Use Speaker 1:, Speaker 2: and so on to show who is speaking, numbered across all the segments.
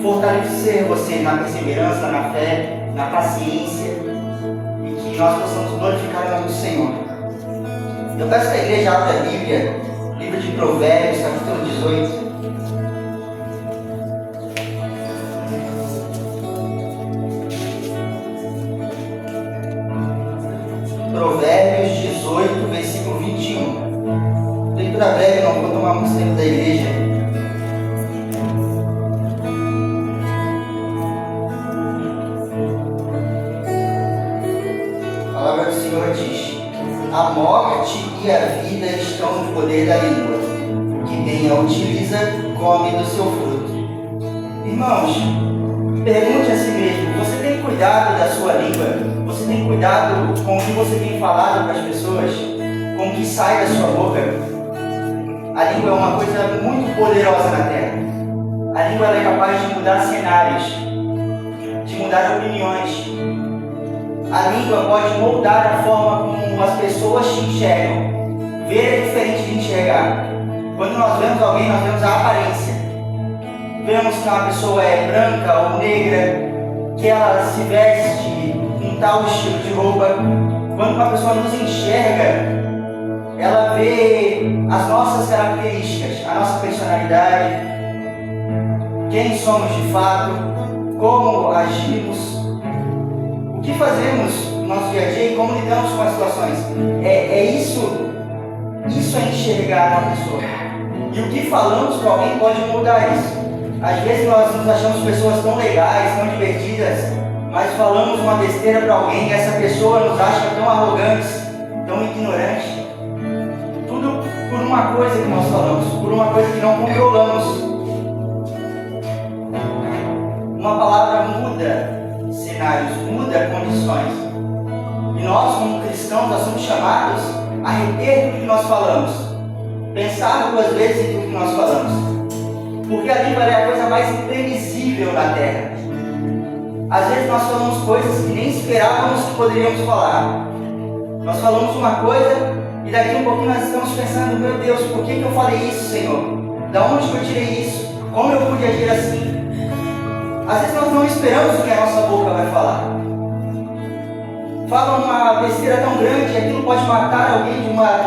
Speaker 1: fortalecer você na perseverança, na fé, na paciência, e que nós possamos glorificar o nome do Senhor. Eu peço que a igreja abra a Bíblia, livro de Provérbios, capítulo 18. Provérbios 18, versículo 21. Leitura breve, não vou tomar muito tempo da igreja. A palavra do Senhor diz: a morte e a vida estão no poder da língua. O que bem a utiliza, come do seu fruto. Irmãos, pergunte a si mesmo: você tem cuidado da sua língua? Você tem cuidado com o que você tem falado para as pessoas? Com o que sai da sua boca? A língua é uma coisa muito poderosa na terra. A língua é capaz de mudar cenários, de mudar opiniões. A língua pode moldar a forma como as pessoas te enxergam. Ver é diferente de enxergar. Quando nós vemos alguém, nós vemos a aparência. Vemos que uma pessoa é branca ou negra, que ela se veste com tal estilo de roupa. Quando uma pessoa nos enxerga, ela vê as nossas características, a nossa personalidade, quem somos de fato, como agimos, o que fazemos no nosso dia a dia e como lidamos com as situações. Isso é enxergar uma pessoa. E o que falamos para alguém pode mudar isso. Às vezes nós nos achamos pessoas tão legais, tão divertidas, mas falamos uma besteira para alguém e essa pessoa nos acha tão arrogantes, tão ignorantes. Tudo por uma coisa que nós falamos, por uma coisa que não controlamos. Uma palavra muda cenários, muda condições. E nós, como cristãos, nós somos chamados a reter tudo que nós falamos, pensar duas vezes em tudo que nós falamos. Porque a língua é a coisa mais imprevisível na terra. Às vezes nós falamos coisas que nem esperávamos que poderíamos falar. Nós falamos uma coisa e daqui a um pouquinho nós estamos pensando: meu Deus, por que eu falei isso, Senhor? Da onde que eu tirei isso? Como eu pude agir assim? Às vezes nós não esperamos o que a nossa boca vai falar. Fala uma besteira tão grande e aquilo pode matar alguém de uma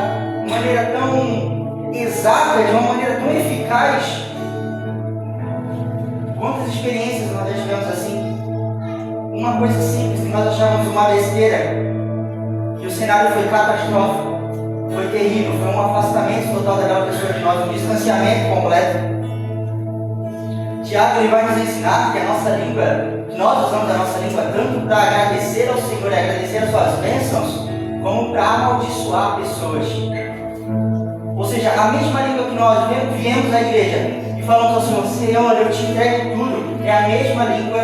Speaker 1: maneira tão exata, de uma maneira tão eficaz. Quantas experiências nós já tivemos assim? Uma coisa simples que nós achávamos uma besteira e o cenário foi catastrófico, foi terrível, foi um afastamento total daquela pessoa de nós, um distanciamento completo. Tiago ele vai nos ensinar que a nossa língua, que nós usamos a nossa língua tanto para agradecer ao Senhor e agradecer as suas bênçãos, como para amaldiçoar pessoas. Ou seja, a mesma língua que nós viemos à igreja e falamos ao Senhor: Senhor, eu te entrego tudo, é a mesma língua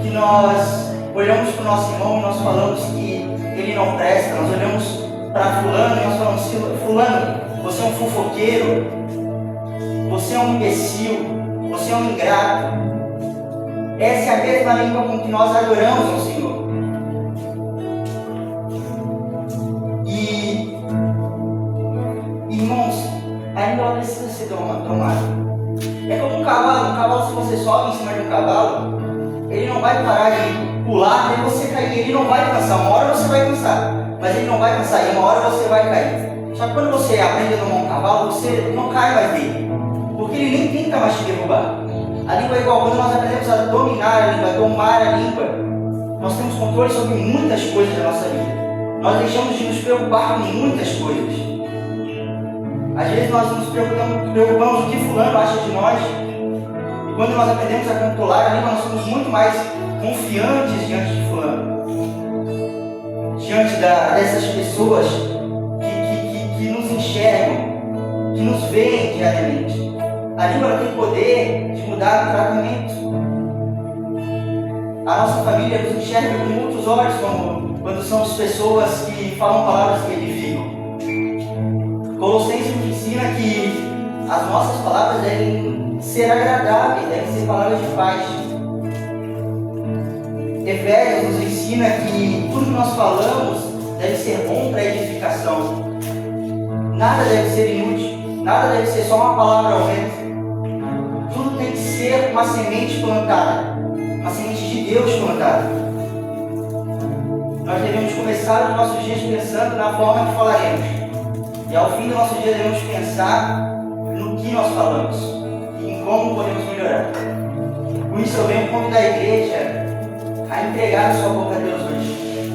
Speaker 1: que nós olhamos para o nosso irmão e nós falamos que ele não presta. Nós olhamos para fulano e nós falamos: fulano, você é um fofoqueiro, você é um imbecil, você é um ingrato. Essa é a mesma língua com que nós adoramos ao Senhor. E, irmãos, a língua precisa ser domada. É como um cavalo, se você sobe em cima de um cavalo, ele não vai parar de pular até você cair, ele não vai cansar. Uma hora você vai cansar, mas ele não vai cansar e uma hora você vai cair. Só que quando você aprende a domar um cavalo, você não cai mais dele, porque ele nem tenta mais te derrubar. A língua é igual. Quando nós aprendemos a dominar a língua, a domar a língua, nós temos controle sobre muitas coisas da nossa vida. Nós deixamos de nos preocupar com muitas coisas. Às vezes nós nos preocupamos com o que fulano acha de nós. E quando nós aprendemos a controlar a língua, nós somos muito mais confiantes diante de fulano, diante dessas pessoas que nos enxergam, que nos veem diariamente. A língua tem poder de mudar o tratamento. A nossa família nos enxerga com muitos olhos, como quando somos pessoas que falam palavras que edificam. Colossenses nos ensina que as nossas palavras devem ser agradáveis, devem ser palavras de paz. Efésios nos ensina que tudo que nós falamos deve ser bom para edificação. Nada deve ser inútil, nada deve ser só uma palavra ao vento. Tudo tem que ser ser uma semente plantada, uma semente de Deus plantada. Nós devemos começar os nossos dias pensando na forma que falaremos. E ao fim do nosso dia devemos pensar no que nós falamos e em como podemos melhorar. Por isso eu venho convidar a igreja a entregar a sua boca a Deus hoje.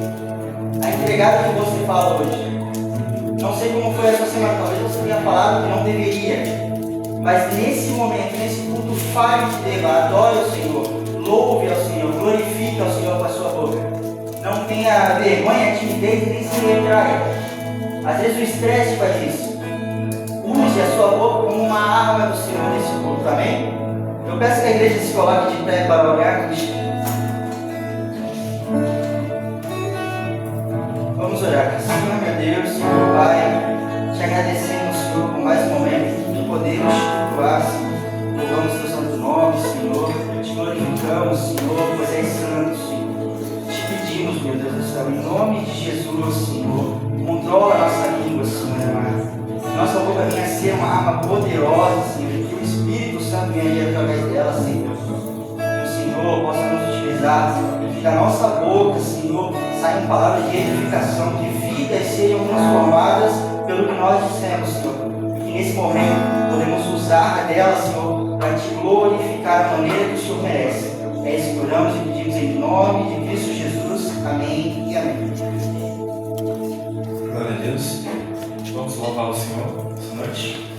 Speaker 1: A entregar o que você fala hoje. Não sei como foi a sua semana, talvez você tenha falado que não deveria. Mas nesse momento, nesse culto, fale de Deus, adore o Senhor, louve ao Senhor, glorifique ao Senhor com a sua boca. Não tenha vergonha, timidez e nem se retraia. Às vezes o estresse faz isso. Use a sua boca como uma arma do Senhor nesse culto, amém? Eu peço que a igreja se coloque de pé para orar. Vamos orar. Senhor, meu Deus, Senhor Pai, te agradecemos, Senhor, por mais um momento que podemos te louvar, Senhor. Louvamos teu santo nome, Senhor. Te glorificamos, Senhor, pois és santo, Senhor. Te pedimos, meu Deus do céu, em nome de Jesus, Senhor, controla a nossa língua, Senhor amado. Nossa boca venha a ser uma arma poderosa, Senhor, que o Espírito Santo venha agir através dela, Senhor. Que o Senhor possa nos utilizar, e que da nossa boca, Senhor, saiam palavras de edificação, que vidas sejam transformadas pelo que nós dissemos, Senhor. E que nesse momento podemos usar dela, Senhor, para te glorificar da maneira que o Senhor merece. É isso que oramos e pedimos em nome de Cristo Jesus. Amém e amém.
Speaker 2: Glória a Deus. Vamos louvar o Senhor essa noite.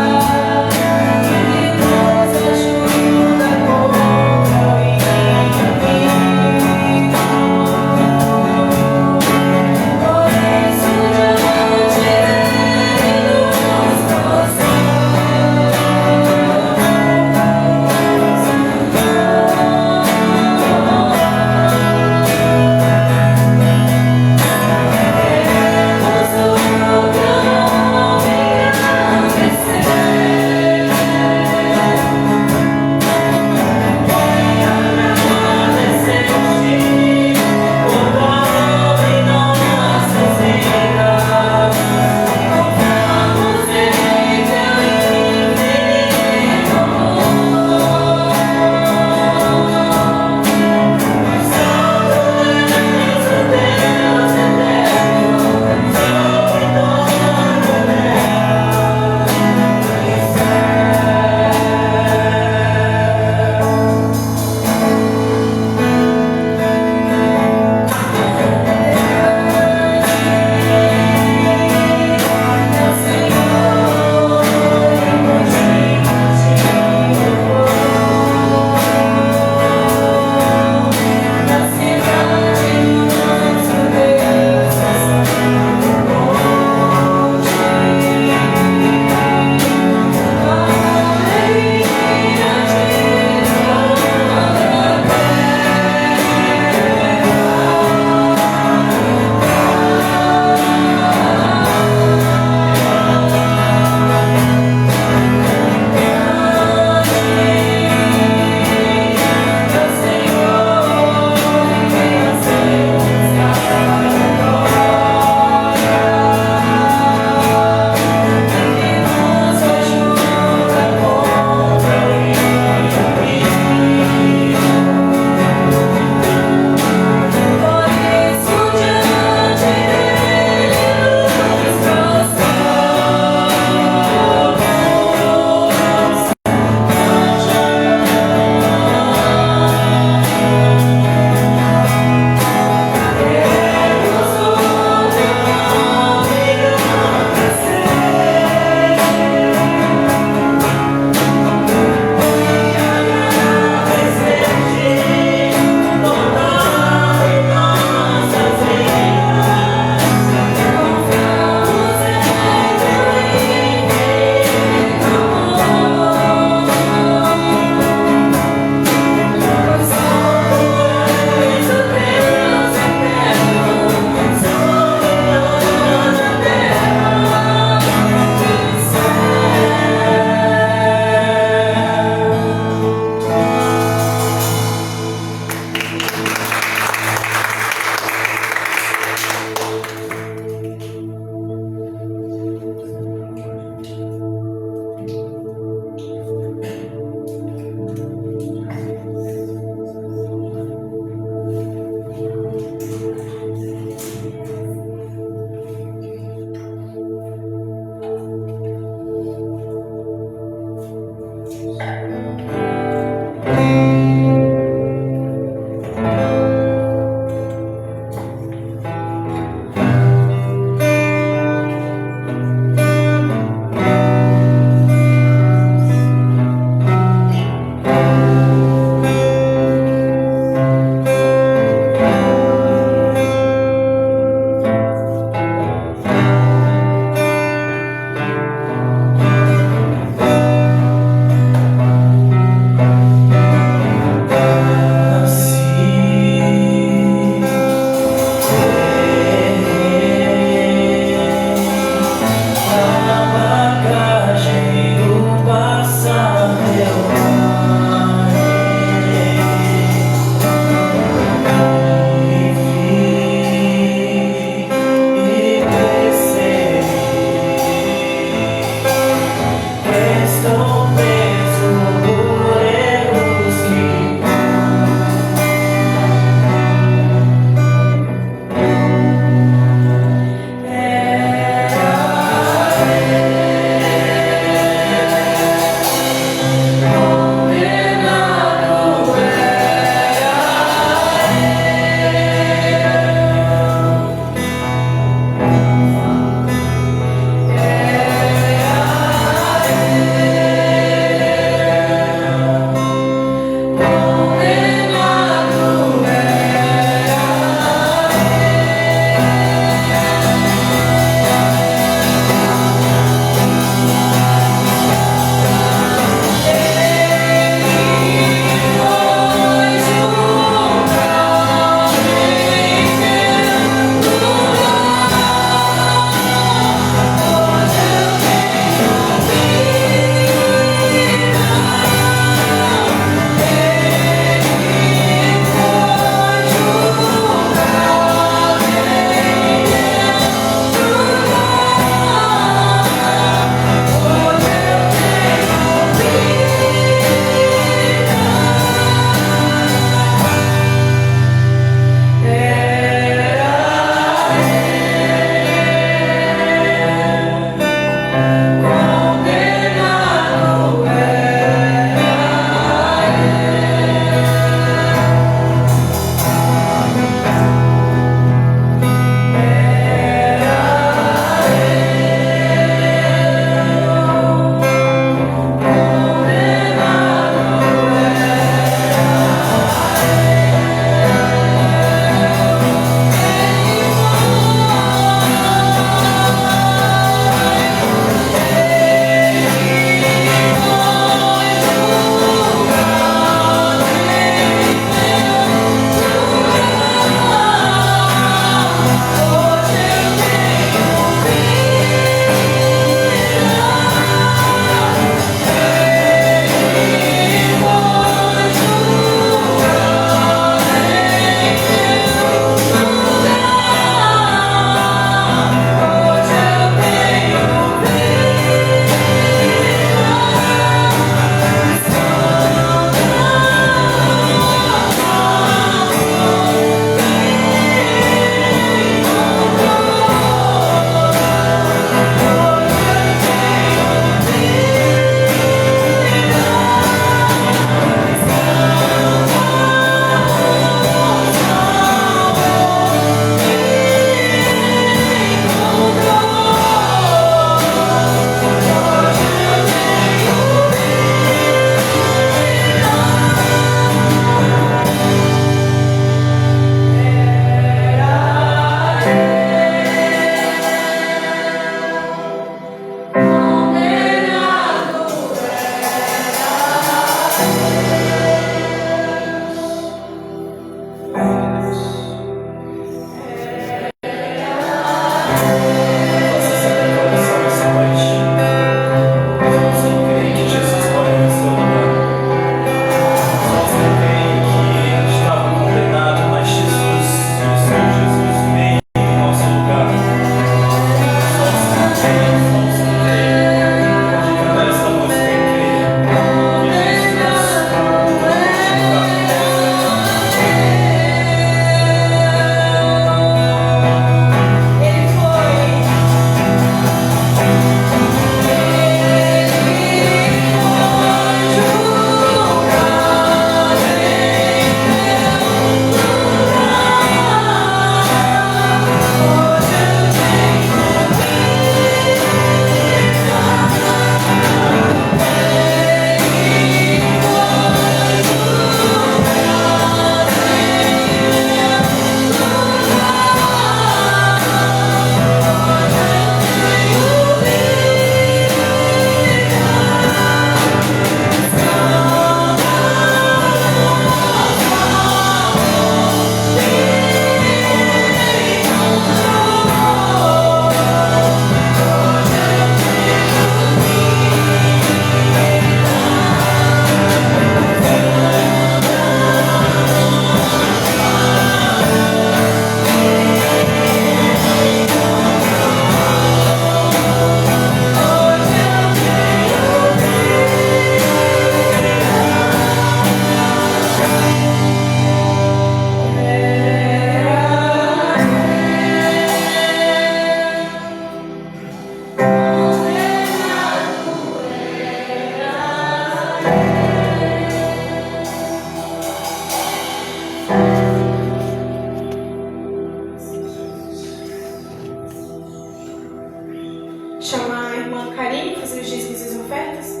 Speaker 3: chamar a irmã Karine, fazer os dízimos e as ofertas?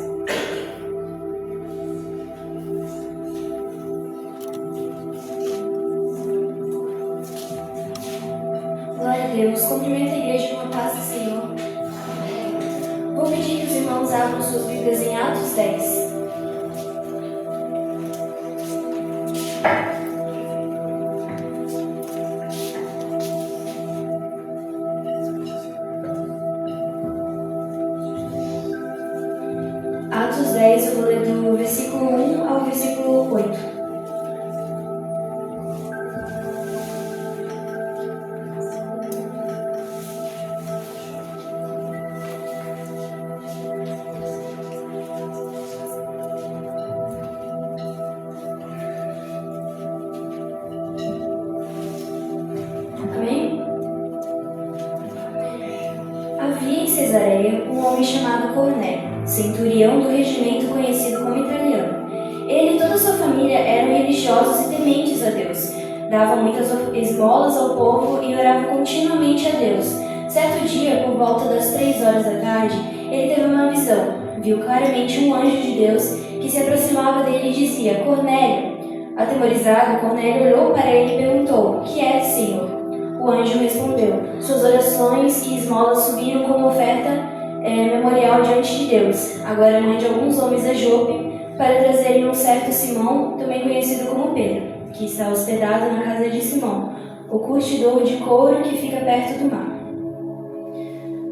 Speaker 4: Glória a Deus, cumprimento a igreja com a paz do Senhor. Vou pedir que os irmãos abram suas Bíblias em Atos 10. Atos 10, eu vou ler do versículo 1 ao versículo 8. Amém? Havia em Cesareia um homem chamado Cornélio, centurião do regimento conhecido como italiano. Ele e toda a sua família eram religiosos e tementes a Deus. Davam muitas esmolas ao povo e oravam continuamente a Deus. Certo dia, por volta das 3 horas da tarde, ele teve uma visão. Viu claramente um anjo de Deus que se aproximava dele e dizia: Cornélio. Atemorizado, Cornélio olhou para ele e perguntou: Que é, Senhor? O anjo respondeu: Suas orações e esmolas subiram como oferta memorial diante de Deus. Agora mande alguns homens a Jope para trazerem um certo Simão, também conhecido como Pedro, que está hospedado na casa de Simão, o curtidor de couro que fica perto do mar.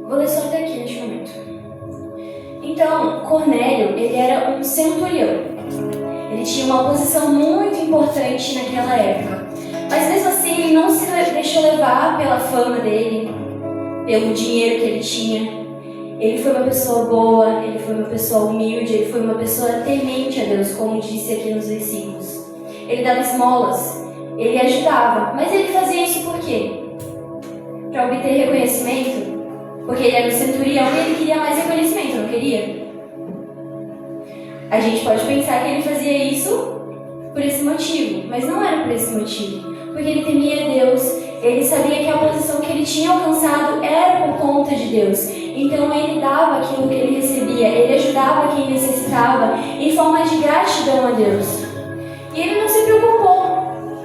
Speaker 4: Vou ler só até aqui neste momento. Então, Cornélio, ele era um centurião. Ele tinha uma posição muito importante naquela época. Mas mesmo assim, ele não se deixou levar pela fama dele, pelo dinheiro que ele tinha. Ele foi uma pessoa boa, ele foi uma pessoa humilde, ele foi uma pessoa temente a Deus, como disse aqui nos versículos. Ele dava esmolas, ele ajudava, mas ele fazia isso por quê? Para obter reconhecimento? Porque ele era um centurião e ele queria mais reconhecimento, não queria? A gente pode pensar que ele fazia isso por esse motivo, mas não era por esse motivo. Porque ele temia Deus, ele sabia que a posição que ele tinha alcançado era por conta de Deus. Então ele dava aquilo que ele recebia, ele ajudava quem necessitava em forma de gratidão a Deus. E ele não se preocupou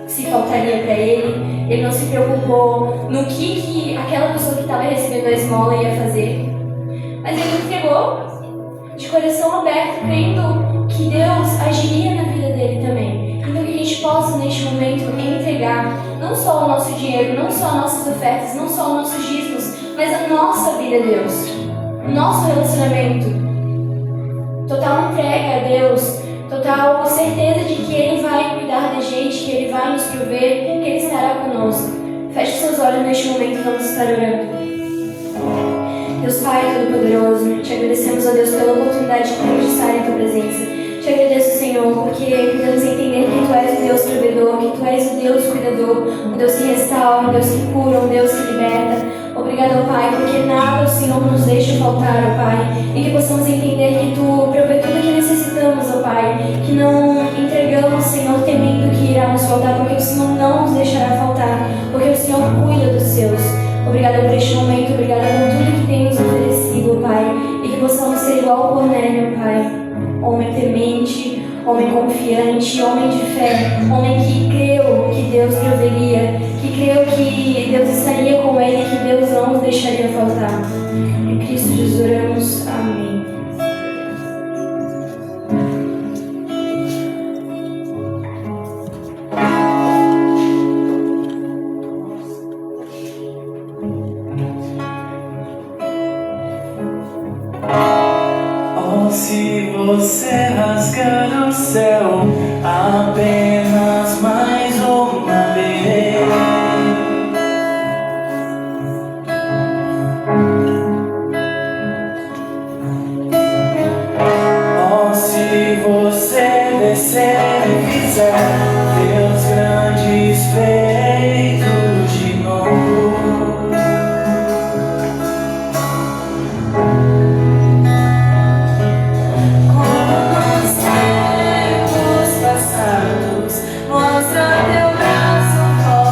Speaker 4: se faltaria para ele não se preocupou no que aquela pessoa que estava recebendo a esmola ia fazer. Mas ele entregou de coração aberto, crendo que Deus agiria na vida dele também. Então que a gente possa neste momento entregar não só o nosso dinheiro, não só nossas ofertas, não só os nossos dízimos, mas a nossa vida a Deus, o nosso relacionamento. Total entrega a Deus, total certeza de que Ele vai cuidar da gente, que Ele vai nos prover, que Ele estará conosco. Feche seus olhos neste momento e vamos estar orando. Deus Pai Todo-Poderoso, te agradecemos, ó Deus, pela oportunidade que temos de estar em Tua presença. Te agradeço, Senhor, porque podemos entender que Tu és o Deus provedor, que Tu és o Deus cuidador, o Deus que restaura, o Deus que cura, o Deus que liberta. Obrigado, Pai, porque nada o Senhor nos deixa faltar, ó Pai, e que possamos entender que Tu provê tudo o que necessitamos, ó Pai, que não entregamos, Senhor, temendo que irá nos faltar, porque o Senhor não nos deixará faltar, porque o Senhor cuida dos seus. Obrigada por este momento, obrigada por tudo que tem nos oferecido, Pai, e que possamos ser igual ao Cornélio, Pai. Homem temente, homem confiante, homem de fé, homem que creu que Deus proveria, que creu que Deus estaria com ele, que Deus não nos deixaria faltar. Em Cristo Jesus oramos. Amém.
Speaker 5: Se você rasgar o céu apenas mais uma vez, oh, se você descer e fizer Deus grandes feitos de novo, mostra teu braço forte.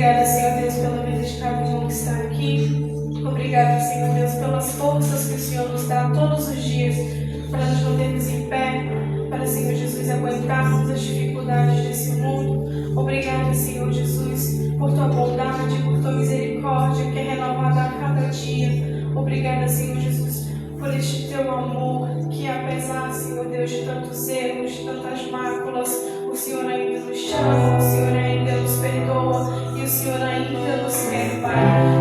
Speaker 3: Obrigada, Senhor Deus, pela vida de cada irmão que está aqui. Obrigada, Senhor Deus, pelas forças que o Senhor nos dá todos os dias para nos mantermos em pé, para, Senhor Jesus, aguentarmos as dificuldades desse mundo. Obrigada, Senhor Jesus, por tua bondade, por tua misericórdia que é renovada a cada dia. Obrigada, Senhor Jesus, por este teu amor que, apesar, Senhor Deus, de tantos erros, de tantas máculas, o Senhor ainda nos chama, o Senhor ainda nos perdoa e o Senhor ainda nos quer, Pai.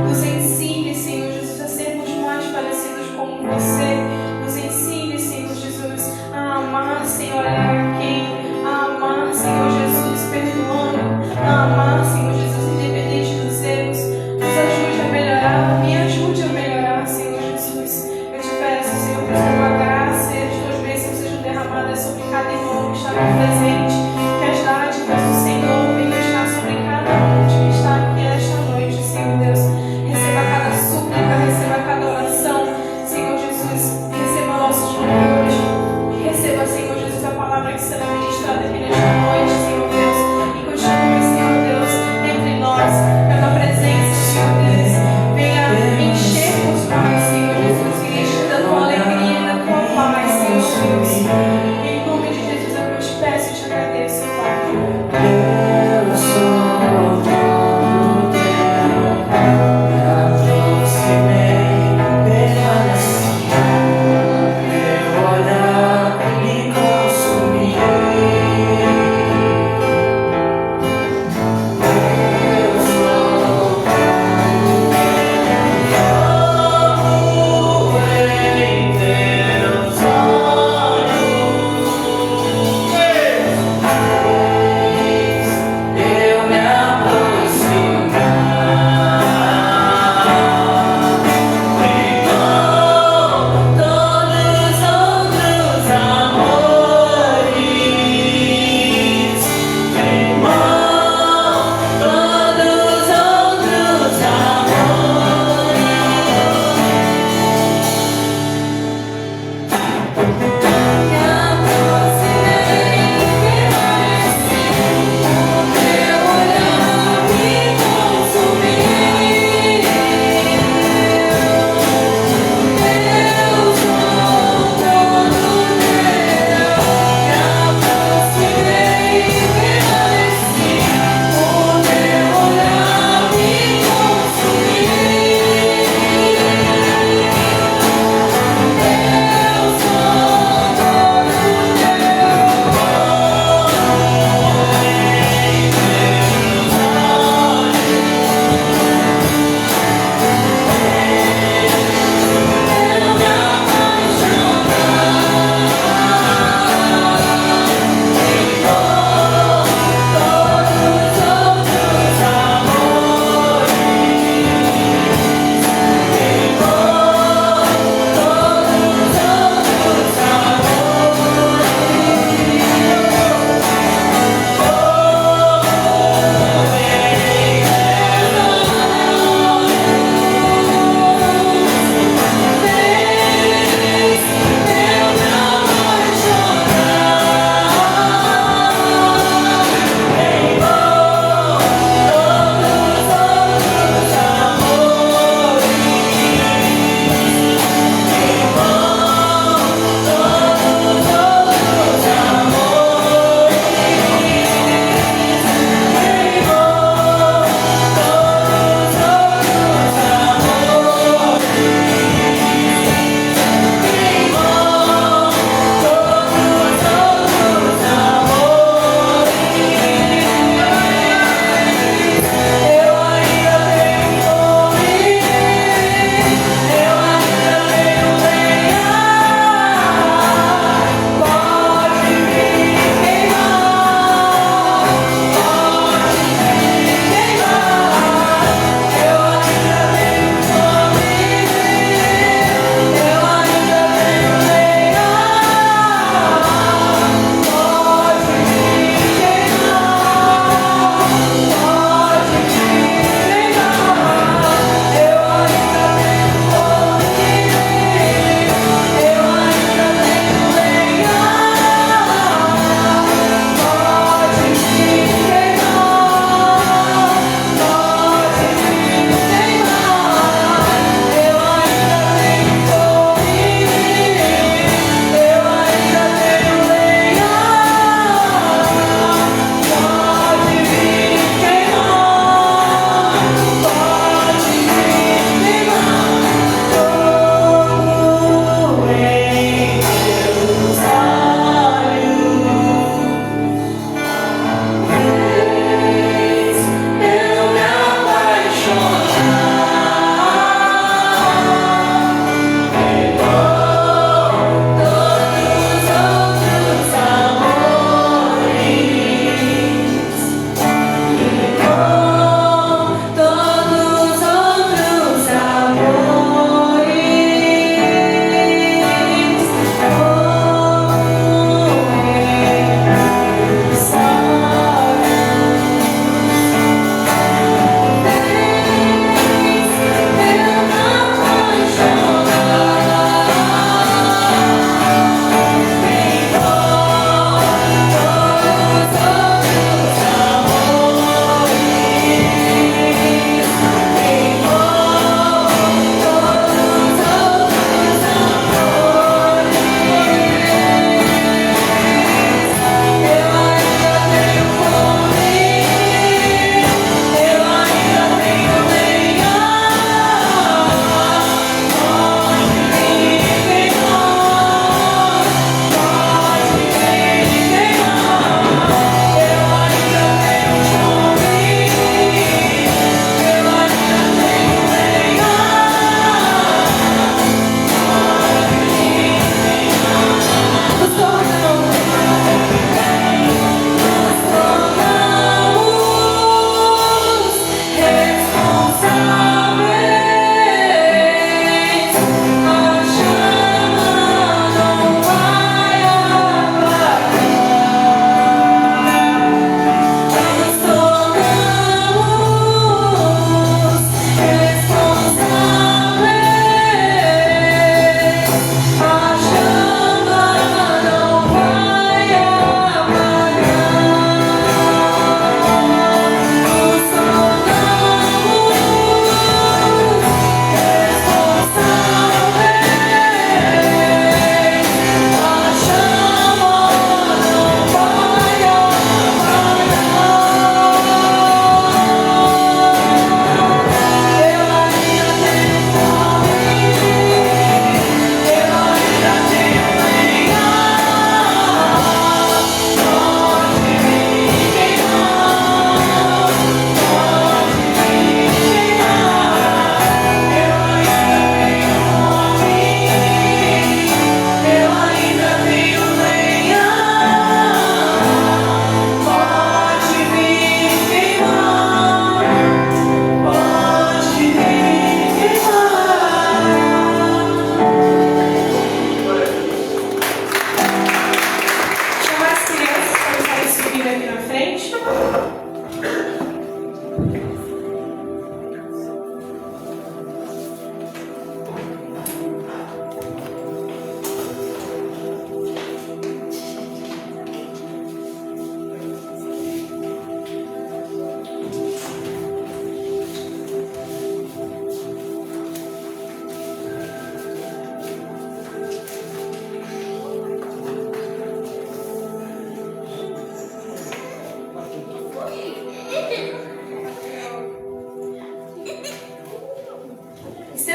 Speaker 3: Nos ensine, Senhor Jesus, a sermos mais parecidos com você. Nos ensine, Senhor Jesus, a amar sem olhar a quem, a amar, Senhor Jesus, perdoando, a amar, Senhor Jesus, independente dos erros. Nos ajude a melhorar, me ajude a melhorar, Senhor Jesus. Eu te peço, Senhor, que a tua graça e as tuas bênçãos sejam derramadas sobre cada irmão que está aqui presente, que as dádivas do Senhor venham estar sobre cada um que está aqui nesta noite, Senhor Deus. Receba cada súplica, receba cada oração, Senhor Jesus.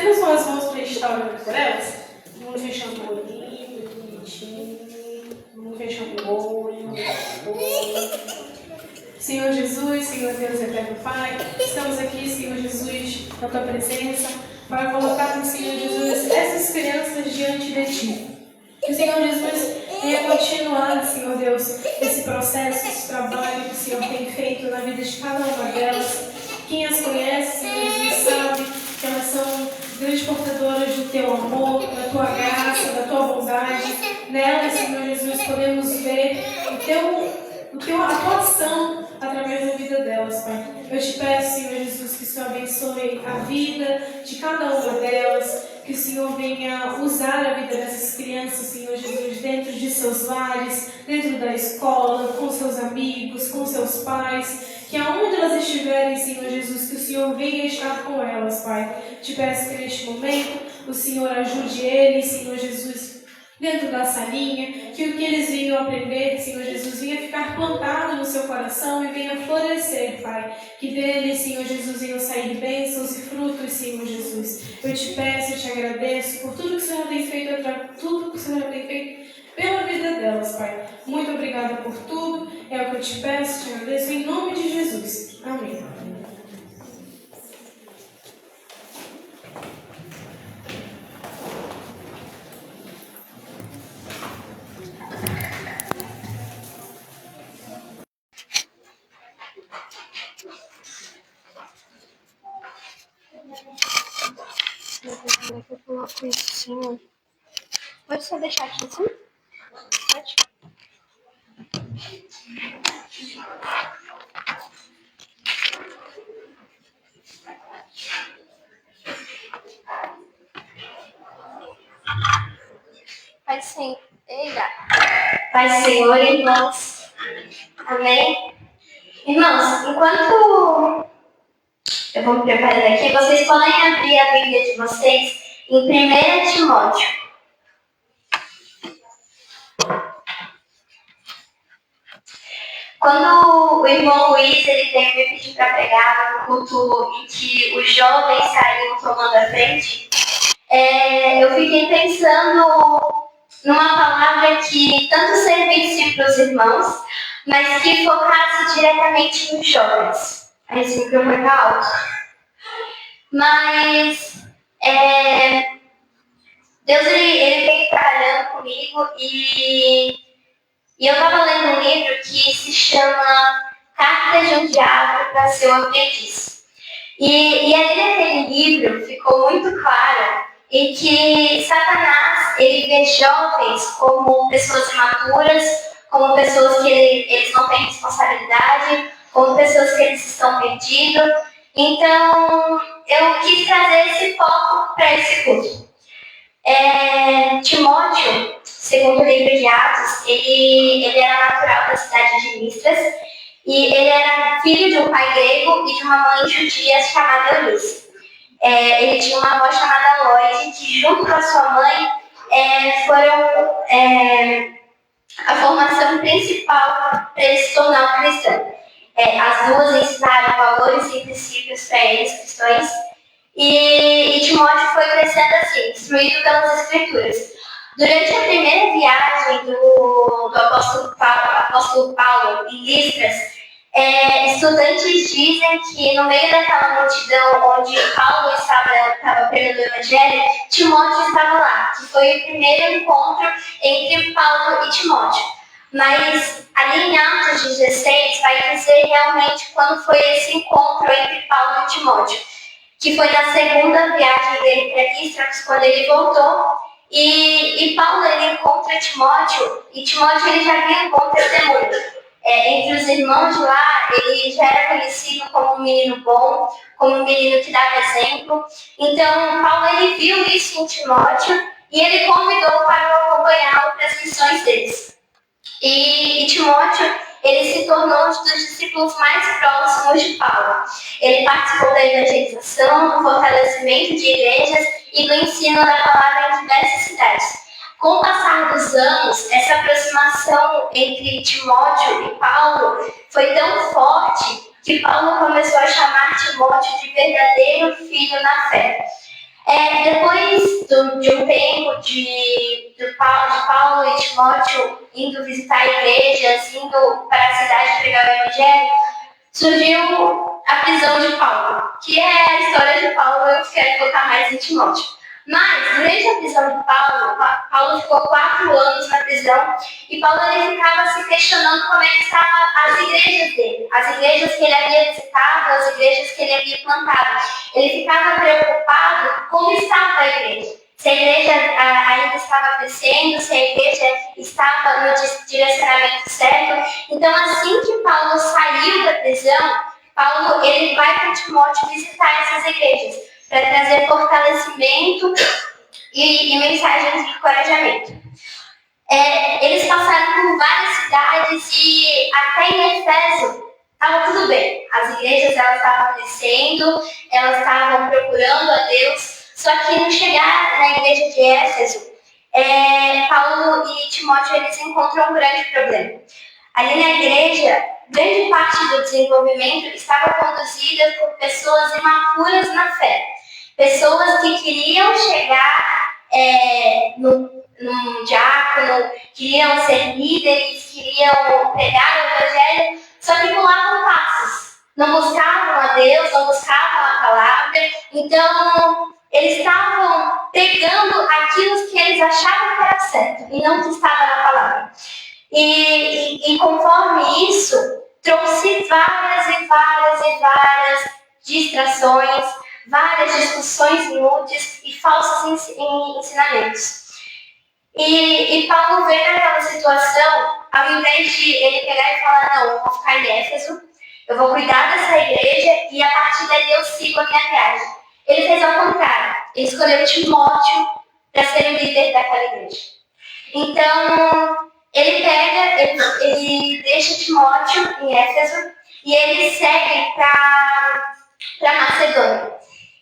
Speaker 3: estenda suas mãos para a gente estar orando por elas. Vamos fechando o olhinho, bonitinho. Vamos fechando o olho. Senhor Jesus, Senhor Deus Eterno Pai, estamos aqui, Senhor Jesus, na Tua presença, para colocarmos, Senhor Jesus, essas crianças diante de Ti. Que o Senhor Jesus venha continuar, Senhor Deus, esse processo, esse trabalho que o Senhor tem feito na vida de cada uma delas. Quem as conhece, Senhor Jesus, sabe que elas são grandes portadoras do Teu amor, da Tua graça, da Tua bondade. Nelas, Senhor Jesus, podemos ver a Tua ação através da vida delas, Pai. Eu te peço, Senhor Jesus, que o Senhor abençoe a vida de cada uma delas, que o Senhor venha usar a vida dessas crianças, Senhor Jesus, dentro de seus lares, dentro da escola, com seus amigos, com seus pais, que aonde elas estiverem, Senhor Jesus, que o Senhor venha estar com elas, Pai. Te peço que neste momento o Senhor ajude eles, Senhor Jesus, dentro da salinha, que o que eles venham aprender, Senhor Jesus, venha ficar plantado no seu coração e venha florescer, Pai. Que deles, Senhor Jesus, venham sair bênçãos e frutos, Senhor Jesus. Eu te peço e te agradeço por tudo que o Senhor tem feito, pela vida delas, Pai. Muito obrigada por tudo. É o que eu te peço e te agradeço em nome de Jesus. Amém.
Speaker 6: Eu coloco isso assim. Pode só deixar aqui assim? Pode? Pai do Senhor. Eita. Pai do Senhor, irmãos. Amém? Irmãos, enquanto eu vou me preparando aqui, vocês podem abrir a Bíblia de vocês em 1 Timóteo. Quando o irmão Luiz ele veio me pedir para pregar no culto em que os jovens saíram tomando a frente, eu fiquei pensando numa palavra que tanto servisse para os irmãos, mas que focasse diretamente nos jovens. Aí esse microfone tá alto. Mas Deus ele veio trabalhando comigo e eu estava lendo um livro que se chama Cartas de um Diabo para Seu Aprendiz. E ali naquele livro ficou muito claro em que Satanás ele vê jovens como pessoas imaturas, como pessoas que eles não têm responsabilidade, como pessoas que eles estão perdidos. Então, eu quis trazer esse foco para esse curso. Timóteo, segundo o livro de Atos, ele era natural da cidade de Listras e ele era filho de um pai grego e de uma mãe judia chamada Eunice. Ele tinha uma avó chamada Lloyd, que junto com a sua mãe foram a formação principal para ele se tornar um cristão. As duas ensinaram valores e princípios para eles, cristãos, e Timóteo foi crescendo assim, instruído pelas Escrituras. Durante a primeira viagem do apóstolo Paulo em Listras, estudantes dizem que no meio daquela multidão onde Paulo estava pregando o Evangelho, Timóteo estava lá, que foi o primeiro encontro entre Paulo e Timóteo. Mas ali em Atos 16 vai dizer realmente quando foi esse encontro entre Paulo e Timóteo, que foi na segunda viagem dele para Listras, quando ele voltou, e Paulo ele encontra Timóteo, e Timóteo ele já havia um bom testemunho. Entre os irmãos de lá, ele já era conhecido como um menino bom, como um menino que dava exemplo. Então, Paulo ele viu isso em Timóteo e ele convidou para acompanhá-lo para as missões deles. E Timóteo, ele se tornou um dos discípulos mais próximos de Paulo. Ele participou da evangelização, do fortalecimento de igrejas e do ensino da palavra em diversas cidades. Com o passar dos anos, essa aproximação entre Timóteo e Paulo foi tão forte que Paulo começou a chamar Timóteo de verdadeiro filho na fé. Depois de um tempo de Paulo e Timóteo indo visitar igrejas, indo para a cidade pregar o evangelho, surgiu a prisão de Paulo, que é a história de Paulo, eu quero colocar mais em Timóteo. Mas, durante a prisão de Paulo, Paulo ficou 4 anos na prisão e Paulo ele ficava se questionando como é que estavam as igrejas dele, as igrejas que ele havia visitado, as igrejas que ele havia plantado. Ele ficava preocupado como estava a igreja. Se a igreja ainda estava crescendo, se a igreja estava no direcionamento certo. Então, assim que Paulo saiu da prisão, Paulo ele vai para Timóteo visitar essas igrejas para trazer fortalecimento e mensagens de encorajamento. Eles passaram por várias cidades e até em Efésio estava tudo bem. As igrejas elas estavam crescendo, elas estavam procurando a Deus, só que no chegar na igreja de Éfeso, Paulo e Timóteo eles encontram um grande problema. Ali na igreja, grande parte do desenvolvimento estava conduzida por pessoas imaturas na fé. Pessoas que queriam chegar num diácono, queriam ser líderes, queriam pregar o evangelho, só que pulavam passos. Não buscavam a Deus, não buscavam a palavra. Então, eles estavam pegando aquilo que eles achavam que era certo e não que estava na palavra. E conforme isso, trouxe várias distrações, várias discussões inúteis e falsos ensinamentos. E Paulo vê naquela situação, ao invés de ele pegar e falar, não, eu vou ficar em Éfeso, eu vou cuidar dessa igreja e a partir dali eu sigo a minha viagem. Ele fez ao contrário, ele escolheu Timóteo para ser o líder daquela igreja. Então, ele deixa Timóteo em Éfeso e ele segue para Macedônia.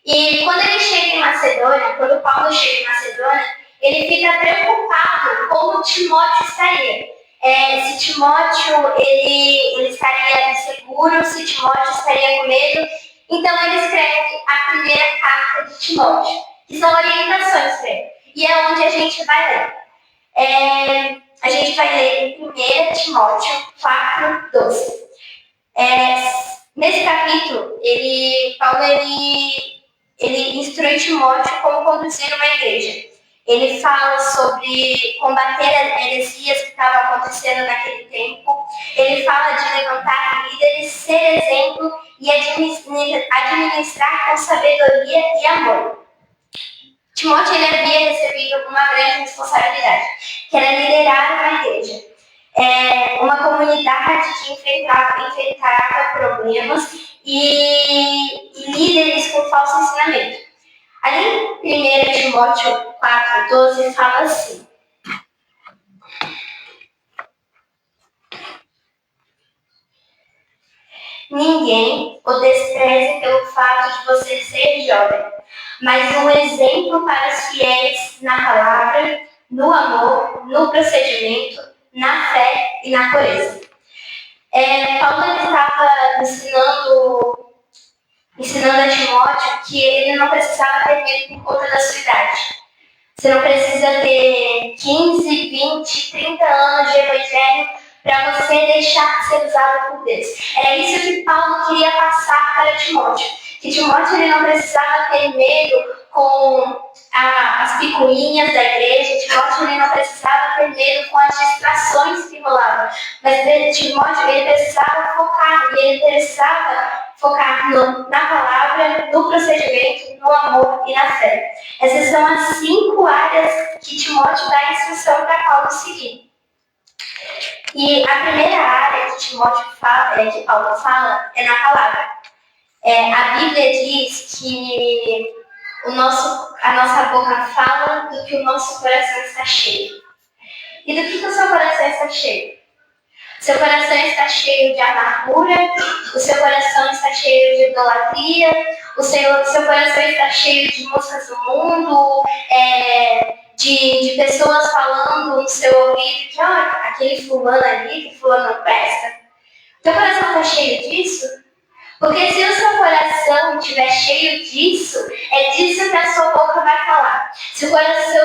Speaker 6: E quando ele chega em Macedônia, quando Paulo chega em Macedônia, ele fica preocupado como Timóteo estaria. Se Timóteo ele estaria inseguro, se Timóteo estaria com medo. Então ele escreve a primeira carta de Timóteo, que são orientações para ele. E é onde a gente vai ler. A gente vai ler em 1 Timóteo 4:12. Nesse capítulo, Paulo instrui Timóteo como conduzir uma igreja. Ele fala sobre combater as heresias que estavam acontecendo naquele tempo. Ele fala de levantar líderes, ser exemplo e administrar com sabedoria e amor. Timóteo ele havia recebido uma grande responsabilidade, que era liderar uma igreja. Uma comunidade que enfrentava problemas e líderes com falso ensinamento. Ali em 1 Timóteo 4:12 fala assim: ninguém o despreze pelo fato de você ser jovem, mas um exemplo para os fiéis na palavra, no amor, no procedimento, na fé e na pureza. Paulo estava ensinando a Timóteo que ele não precisava ter medo por conta da sua idade. Você não precisa ter 15, 20, 30 anos de evangelho para você deixar de ser usado por Deus. Era isso que Paulo queria passar para Timóteo. Que Timóteo ele não precisava ter medo com as picuinhas da igreja. Timóteo ele não precisava ter medo com as distrações que rolavam. Mas Timóteo ele precisava focar. E ele precisava focar na palavra, no procedimento, no amor e na fé. Essas são as 5 áreas que Timóteo dá a instrução para Paulo seguir. E a primeira área que que Paulo fala, é na palavra. A Bíblia diz que a nossa boca fala do que o nosso coração está cheio. E do que o seu coração está cheio? Seu coração está cheio de amargura, o seu coração está cheio de idolatria, o seu coração está cheio de músicas do mundo, de pessoas falando no seu ouvido que aquele fulano ali, que fulano não presta. Teu coração está cheio disso? Porque se o seu coração estiver cheio disso, é disso que a sua boca vai falar. Se o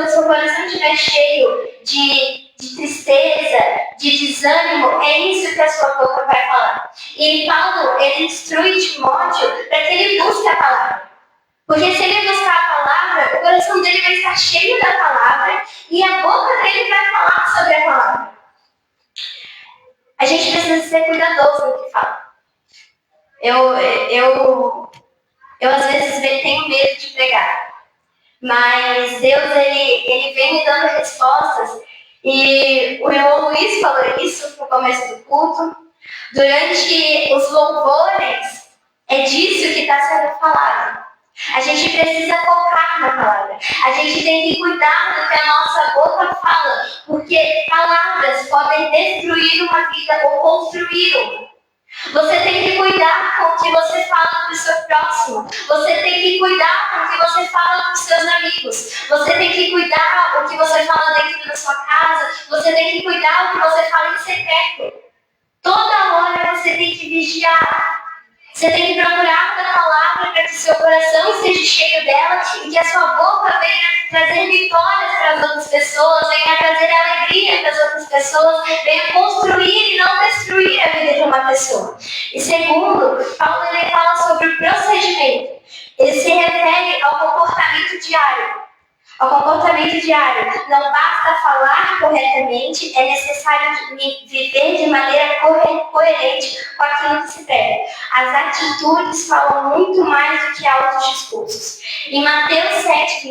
Speaker 6: seu coração estiver cheio de tristeza, de desânimo, é isso que a sua boca vai falar. E Paulo, ele instrui Timóteo para que ele busque a palavra. Porque se ele buscar a palavra, o coração dele vai estar cheio da palavra e a boca dele vai falar sobre a palavra. A gente precisa ser cuidadoso no que fala. Eu às vezes tenho medo de pregar, mas Deus ele vem me dando respostas, e o irmão Luiz falou isso no começo do culto. Durante os louvores, é disso que está sendo falado. A gente precisa focar na palavra. A gente tem que cuidar do que a nossa boca fala, porque palavras podem destruir uma vida ou construir uma. Você tem que cuidar com o que você fala para o seu próximo. Você tem que cuidar com o que você fala com os seus amigos. Você tem que cuidar com o que você fala dentro da sua casa. Você tem que cuidar com o que você fala em secreto. Toda hora você tem que vigiar. Você tem que procurar da palavra para que o seu coração esteja cheio dela e que a sua boca venha trazer vitórias para as outras pessoas, venha trazer alegria para as outras pessoas, venha construir e não destruir a vida de uma pessoa. E segundo, Paulo ele fala sobre o procedimento. Ele se refere ao comportamento diário. Ao comportamento diário. Não basta falar corretamente, é necessário viver de maneira coerente com aquilo que se prega. As atitudes falam muito mais do que altos discursos. Em Mateus 7,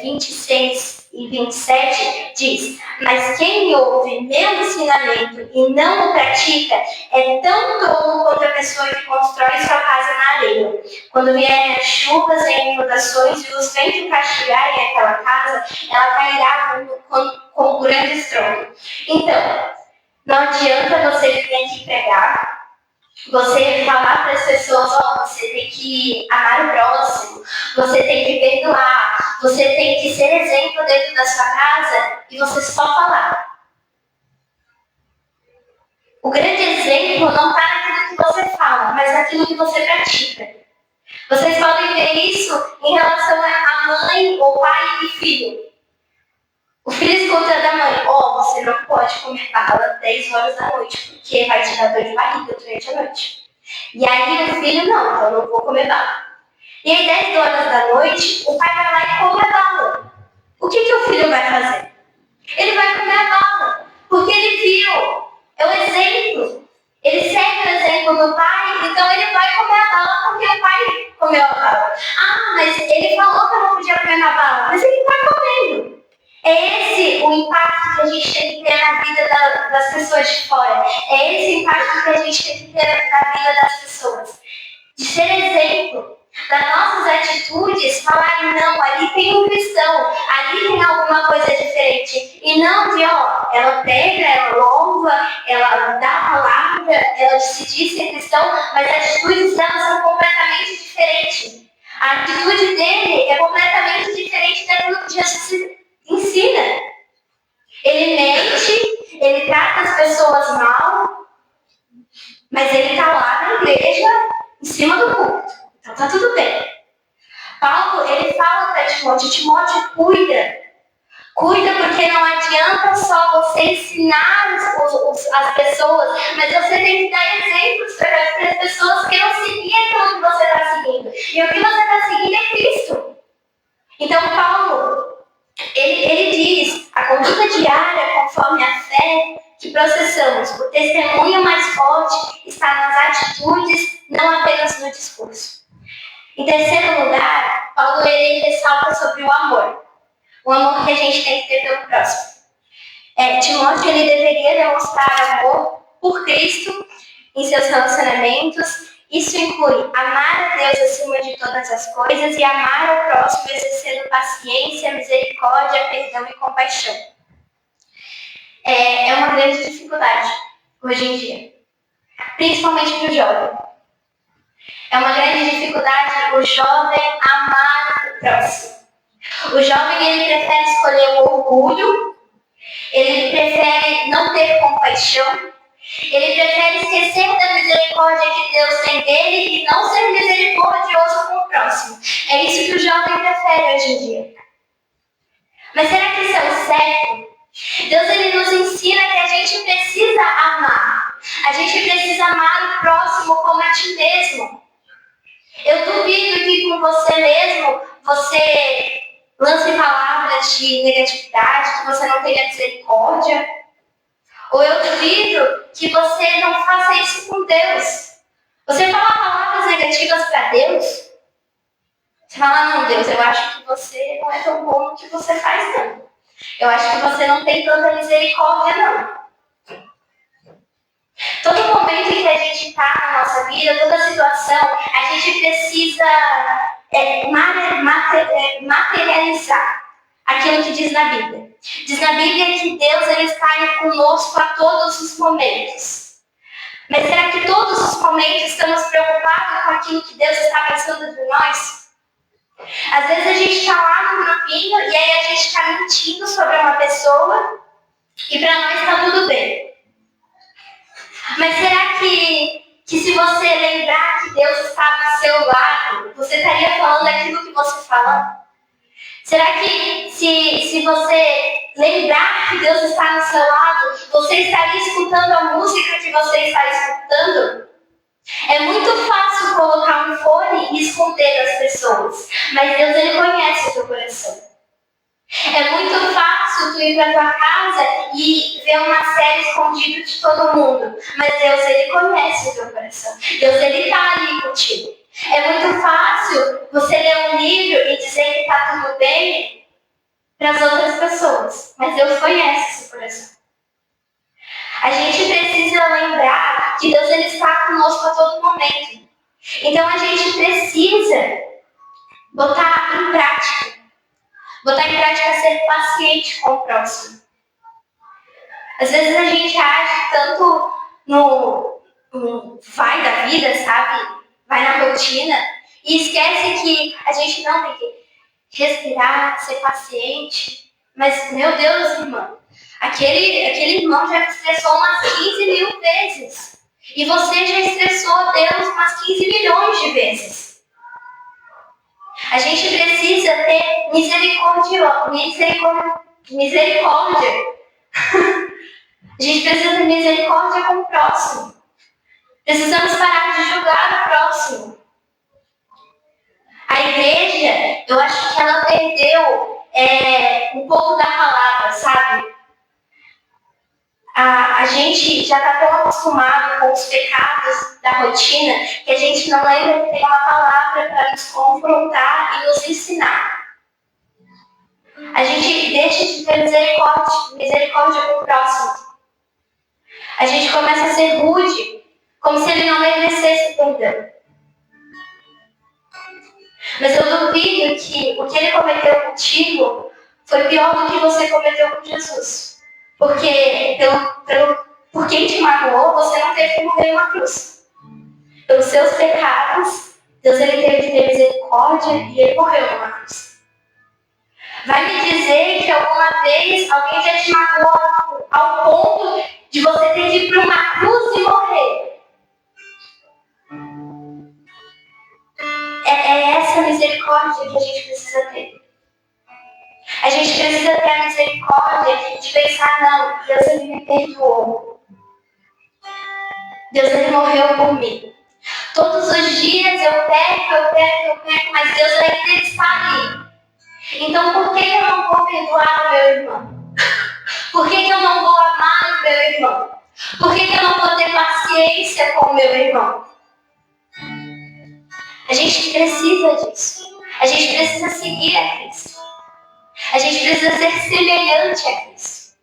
Speaker 6: 26 e 27 diz: mas quem ouve meu ensinamento e não o pratica é tão tolo quanto a pessoa que constrói sua casa na areia. Quando vierem as chuvas e inundações e os ventos castigarem aquela casa, ela cairá com grande estrondo. Então, não adianta você vir aqui pregar, você falar para as pessoas: você tem que amar o próximo, você tem que perdoar, você tem que ser exemplo dentro da sua casa, e você só falar. O grande exemplo não está naquilo que você fala, mas naquilo que você pratica. Vocês podem ver isso em relação a mãe, ou pai e filho. O filho escuta da mãe: você não pode comer bala 10 horas da noite, porque vai te dar dor de barriga durante a noite. E aí o filho: não, então eu não vou comer bala. E aí 10 horas da noite, o pai vai lá e come a bala. O que o filho vai fazer? Ele vai comer a bala, porque ele viu, é o exemplo. Ele segue o exemplo do pai, então ele vai comer a bala porque o pai comeu a bala. Mas ele falou que eu não podia comer a bala, mas ele está comendo. É esse o impacto que a gente tem que ter na vida das pessoas de fora. É esse impacto que a gente tem que ter na vida das pessoas. De ser exemplo. Das nossas atitudes, falarem: não, ali tem um cristão, ali tem alguma coisa diferente. E não de, ela prega, ela louva, ela dá a palavra, ela se diz ser cristão, mas as atitudes dela são completamente diferentes. A atitude dele é completamente diferente daquilo que Jesus ensina. Ele mente, ele trata as pessoas mal, mas ele está lá na igreja, em cima do culto. Então tá tudo bem. Paulo, ele fala para Timóteo: cuida. Cuida, porque não adianta só você ensinar as pessoas, mas você tem que dar exemplos para as pessoas que não seguem aquilo que você está seguindo. E o que você está seguindo é Cristo. Então Paulo, ele diz: a conduta diária conforme a fé que processamos. O testemunho mais forte está nas atitudes, não apenas no discurso. Em terceiro lugar, Paulo ele ressalta sobre o amor. O amor que a gente tem que ter pelo próximo. Timóteo ele deveria demonstrar amor por Cristo em seus relacionamentos. Isso inclui amar a Deus acima de todas as coisas e amar ao próximo exercendo paciência, misericórdia, perdão e compaixão. É uma grande dificuldade hoje em dia, principalmente para o jovem. É uma grande dificuldade o jovem amar o próximo. O jovem ele prefere escolher o orgulho, ele prefere não ter compaixão, Ele prefere esquecer da misericórdia que Deus tem dele e não ser misericordioso com o próximo. É isso que o jovem prefere hoje em dia. Mas será que isso é o certo? Deus ele nos ensina que a gente precisa amar. A gente precisa amar o próximo como a ti mesmo. Eu duvido que com você mesmo você lance palavras de negatividade, que você não tenha misericórdia. Ou eu duvido que você não faça isso com Deus. Você fala palavras negativas para Deus? Você fala, não, Deus, eu acho que você não é tão bom no que você faz, não. Eu acho que você não tem tanta misericórdia, não. Todo momento em que a gente está na nossa vida, toda situação, a gente precisa materializar aquilo que diz na Bíblia. Diz na Bíblia que Deus ele está conosco a todos os momentos. Mas será que todos os momentos estamos preocupados com aquilo que Deus está pensando de nós? Às vezes a gente está lá no grupinho e aí a gente está mentindo sobre uma pessoa e para nós está tudo bem. Mas será que se você lembrar que Deus está do seu lado, você estaria falando aquilo que você fala? Será que se você lembrar que Deus está no seu lado, você estaria escutando a música que você está escutando? É muito fácil colocar um fone e esconder das pessoas, mas Deus ele conhece o seu coração. É muito fácil tu ir para tua casa e ver uma série escondida de todo mundo, mas Deus ele conhece o teu coração. Deus ele está ali contigo. É muito fácil você ler um livro e dizer que está tudo bem para as outras pessoas, mas Deus conhece o seu coração. A gente precisa lembrar que Deus ele está conosco a todo momento. Então a gente precisa botar em prática ser paciente com o próximo. Às vezes a gente age tanto no vai da vida, sabe? Vai na rotina e esquece que a gente não tem que respirar, ser paciente. Mas, meu Deus, irmão, aquele irmão já te estressou umas 15 mil vezes. E você já estressou Deus umas 15 milhões de vezes. A gente precisa ter misericórdia. A gente precisa ter misericórdia com o próximo. Precisamos parar de julgar o próximo. A igreja, eu acho que ela perdeu um pouco da palavra, sabe? A gente já está tão acostumado com os pecados da rotina que a gente não lembra que tem uma palavra para nos confrontar e nos ensinar. A gente deixa de ter misericórdia com o próximo. A gente começa a ser rude, como se ele não merecesse perdão. Mas eu duvido que o que ele cometeu contigo foi pior do que você cometeu com Jesus. Porque por quem te magoou, você não teve que morrer numa cruz. Pelos seus pecados, Deus ele teve que ter misericórdia e ele morreu numa cruz. Vai me dizer que alguma vez alguém já te magoou ao ponto de você ter que ir para uma cruz e morrer? É essa misericórdia que a gente precisa ter. A gente precisa ter a misericórdia de pensar, não, Deus ele me perdoou. Deus ele morreu por mim. Todos os dias eu peco, mas Deus ainda está ali. Então por que eu não vou perdoar o meu irmão? Por que eu não vou amar o meu irmão? Por que eu não vou ter paciência com o meu irmão? A gente precisa disso. A gente precisa seguir a Cristo. A gente precisa ser semelhante a Cristo.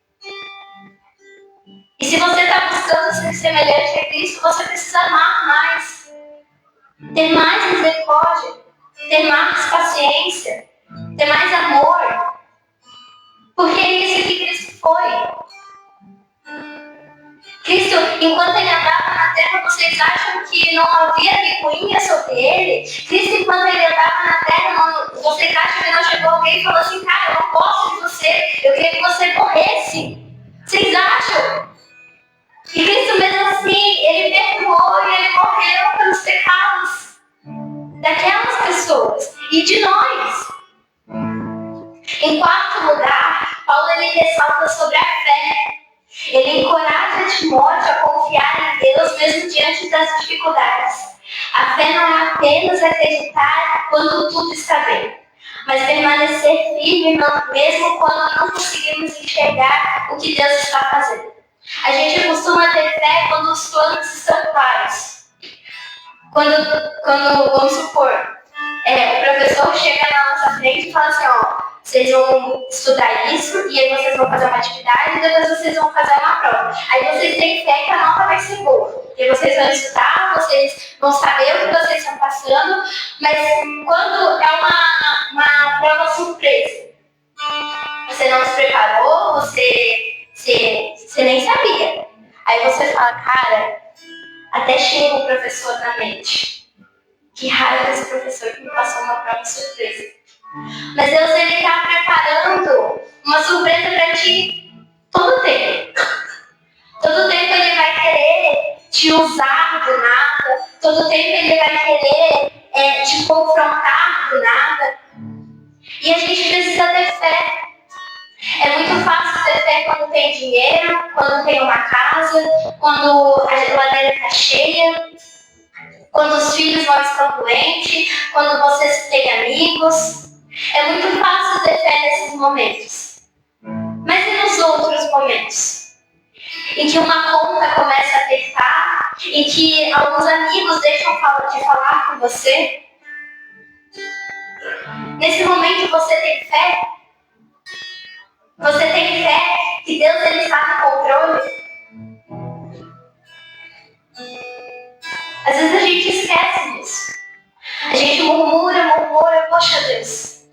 Speaker 6: E se você está buscando ser semelhante a Cristo, você precisa amar mais. Ter mais misericórdia. Ter mais paciência. Ter mais amor. Porque é isso que Cristo foi. Cristo, enquanto ele andava na terra, vocês acham que não havia picuinha sobre ele? Cristo, enquanto ele andava na terra, vocês acham que não chegou alguém e falou assim, cara, eu não gosto de você, eu queria que você morresse. Vocês acham? E Cristo mesmo assim, ele perdoou e ele morreu pelos pecados daquelas pessoas e de nós. Em quarto lugar, Paulo ele ressalta sobre a fé. Ele encoraja Timóteo a confiar em Deus mesmo diante das dificuldades. A fé não é apenas acreditar quando tudo está bem, mas permanecer firme mesmo quando não conseguimos enxergar o que Deus está fazendo. A gente costuma ter fé quando os planos estão claros. Quando vamos supor, o professor chega na nossa frente e fala assim, vocês vão estudar isso, e aí vocês vão fazer uma atividade, e depois vocês vão fazer uma prova. Aí vocês têm fé que a nota vai ser boa. Porque vocês vão estudar, vocês vão saber o que vocês estão passando, mas quando é uma prova surpresa, você não se preparou, você nem sabia. Aí você fala, cara, até chega o professor na mente. Que raiva desse professor que me passou uma prova surpresa. Mas Deus, ele está preparando uma surpresa para ti todo o tempo. Todo o tempo ele vai querer te usar do nada. Todo o tempo ele vai querer te confrontar do nada. E a gente precisa ter fé. É muito fácil ter fé quando tem dinheiro, quando tem uma casa, quando a geladeira está cheia, quando os filhos não estão doentes, quando você tem amigos. É muito fácil ter fé nesses momentos. Mas e nos outros momentos? Em que uma conta começa a apertar, em que alguns amigos deixam de falar com você. Nesse momento você tem fé? Você tem fé que Deus ele está no controle? Às vezes a gente esquece disso. A gente murmura, poxa Deus.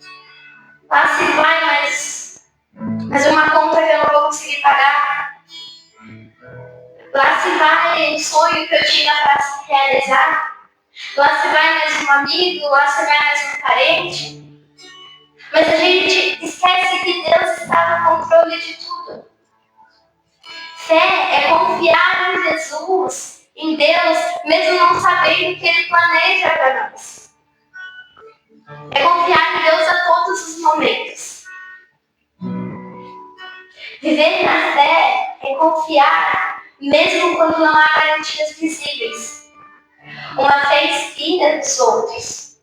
Speaker 6: Lá se vai, mas uma conta que eu não vou conseguir pagar. Lá se vai um sonho que eu tinha para se realizar. Lá se vai mais um amigo, lá se vai mais um parente. Mas a gente esquece que Deus está no controle de tudo. Fé é confiar em Jesus, em Deus, mesmo não sabendo o que Ele planeja para nós. É confiar em Deus a todos os momentos. Viver na fé é confiar, mesmo quando não há garantias visíveis. Uma fé inspira dos outros.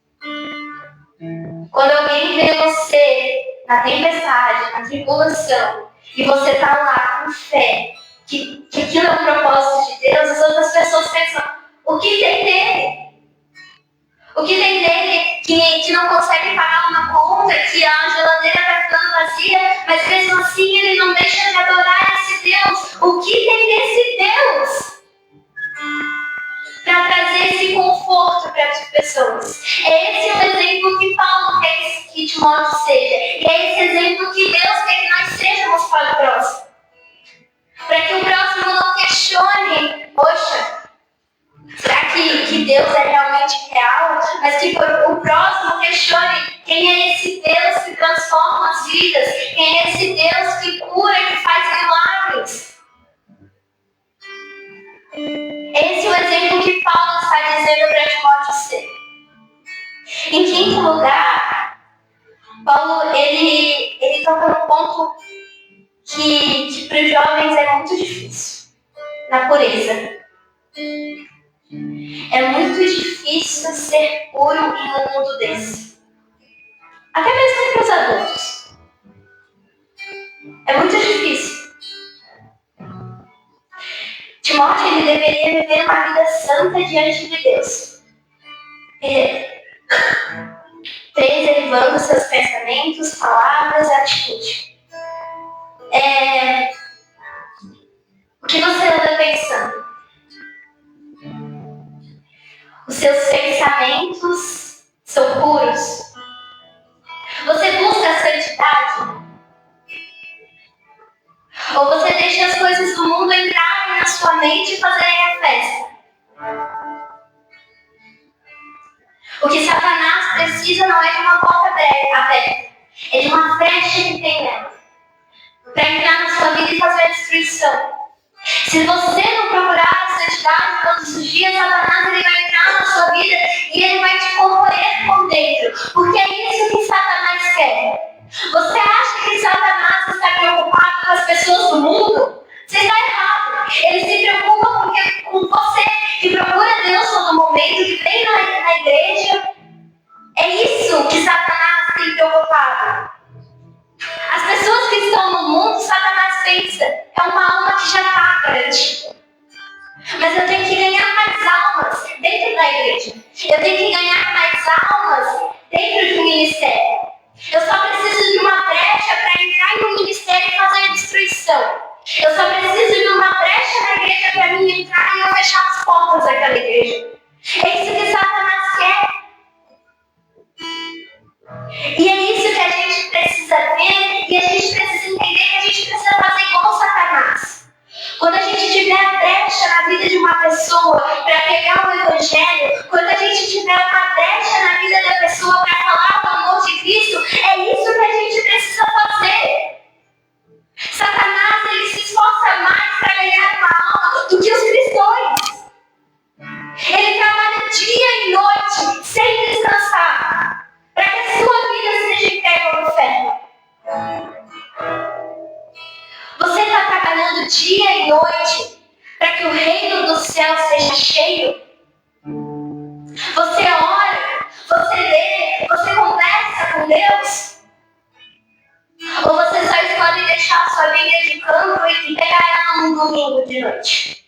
Speaker 6: Quando alguém vê você na tempestade, na tribulação, e você está lá com fé, que aquilo é um propósito de Deus, as outras pessoas pensam, o que tem dele? O que tem dele que não consegue pagar uma conta, que a geladeira está ficando vazia, mas mesmo assim ele não deixa de adorar esse Deus. O que tem desse Deus para trazer esse conforto para as pessoas? É esse o exemplo que Paulo quer que Timóteo seja. E é esse exemplo que Deus quer que nós sejamos para o próximo. Para que o próximo não questione, poxa, será que Deus é realmente real? Mas que o próximo questione quem é esse Deus que transforma as vidas, quem é esse Deus que cura e que faz milagres. Esse é o exemplo que Paulo está dizendo para Timóteo ser. Em quinto lugar, Paulo ele toca num ponto que para os jovens é muito difícil, na pureza. É muito difícil ser puro em um mundo desse. Até mesmo para os adultos. É muito difícil. Timóteo ele deveria viver uma vida santa diante de Deus. Preservando seus pensamentos, palavras e atitude. O que você anda pensando? Os seus pensamentos são puros? Você busca a santidade? Ou você deixa as coisas do mundo entrarem na sua mente e fazerem a festa? O que Satanás precisa não é de uma porta aberta, é de uma brecha que tem nela, para entrar na sua vida e fazer a destruição. Se você não procurar a santidade todos os dias, Satanás ele vai entrar na sua vida e ele vai te corroer por dentro. Porque é isso que Satanás quer. Você acha que Satanás está preocupado com as pessoas do mundo? Você está errado. Ele se preocupa com você que procura Deus todo momento, que vem na igreja. É isso que Satanás tem preocupado. As pessoas que estão no mundo, Satanás pensa, é uma alma que já está garantida. Mas eu tenho que ganhar mais almas dentro da igreja. Eu tenho que ganhar mais almas dentro do ministério. Eu só preciso de uma brecha para entrar no ministério e fazer a destruição. Eu só preciso de uma brecha na igreja para mim entrar e eu fechar as portas daquela igreja. É isso que Satanás quer. E é isso que a gente precisa ver e a gente precisa entender que a gente precisa fazer igual Satanás. Quando a gente tiver a brecha na vida de uma pessoa para pegar o evangelho, quando a gente tiver uma brecha na vida da pessoa para falar do amor de Cristo, é isso que a gente precisa fazer. Satanás ele se esforça mais para ganhar uma alma do que os cristãos. Ele trabalha dia e noite sem descansar para que a sua vida seja entregue ao inferno. Você está trabalhando dia e noite para que o reino do céu seja cheio? Você ora, você lê, você conversa com Deus? Ou você só escolhe deixar a sua Bíblia de canto e pegar ela num domingo de noite?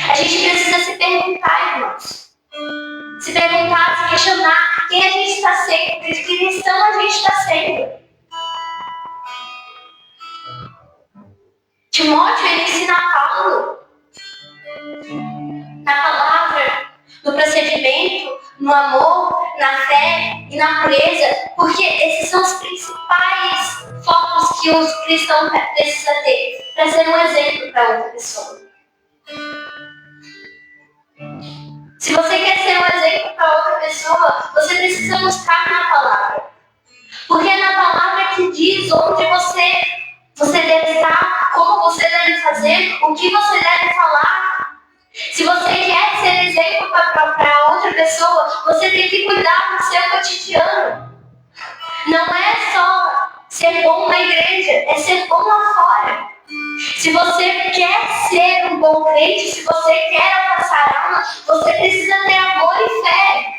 Speaker 6: A gente precisa se perguntar, irmãos. Se perguntar, se questionar quem a gente está sendo, que cristão a gente está sendo. Timóteo, ele ensina a Paulo na palavra, no procedimento, no amor, na fé e na pureza, porque esses são os principais focos que os cristãos precisam ter para ser um exemplo para outra pessoa. Se você quer ser um exemplo para outra pessoa, você precisa mostrar na palavra. Porque é na palavra que diz onde você deve estar, como você deve fazer, o que você deve falar. Se você quer ser exemplo para outra pessoa, você tem que cuidar do seu cotidiano. Não é só ser bom na igreja, é ser bom lá fora. Se você quer ser um bom crente, se você quer alcançar alma, você precisa ter amor e fé.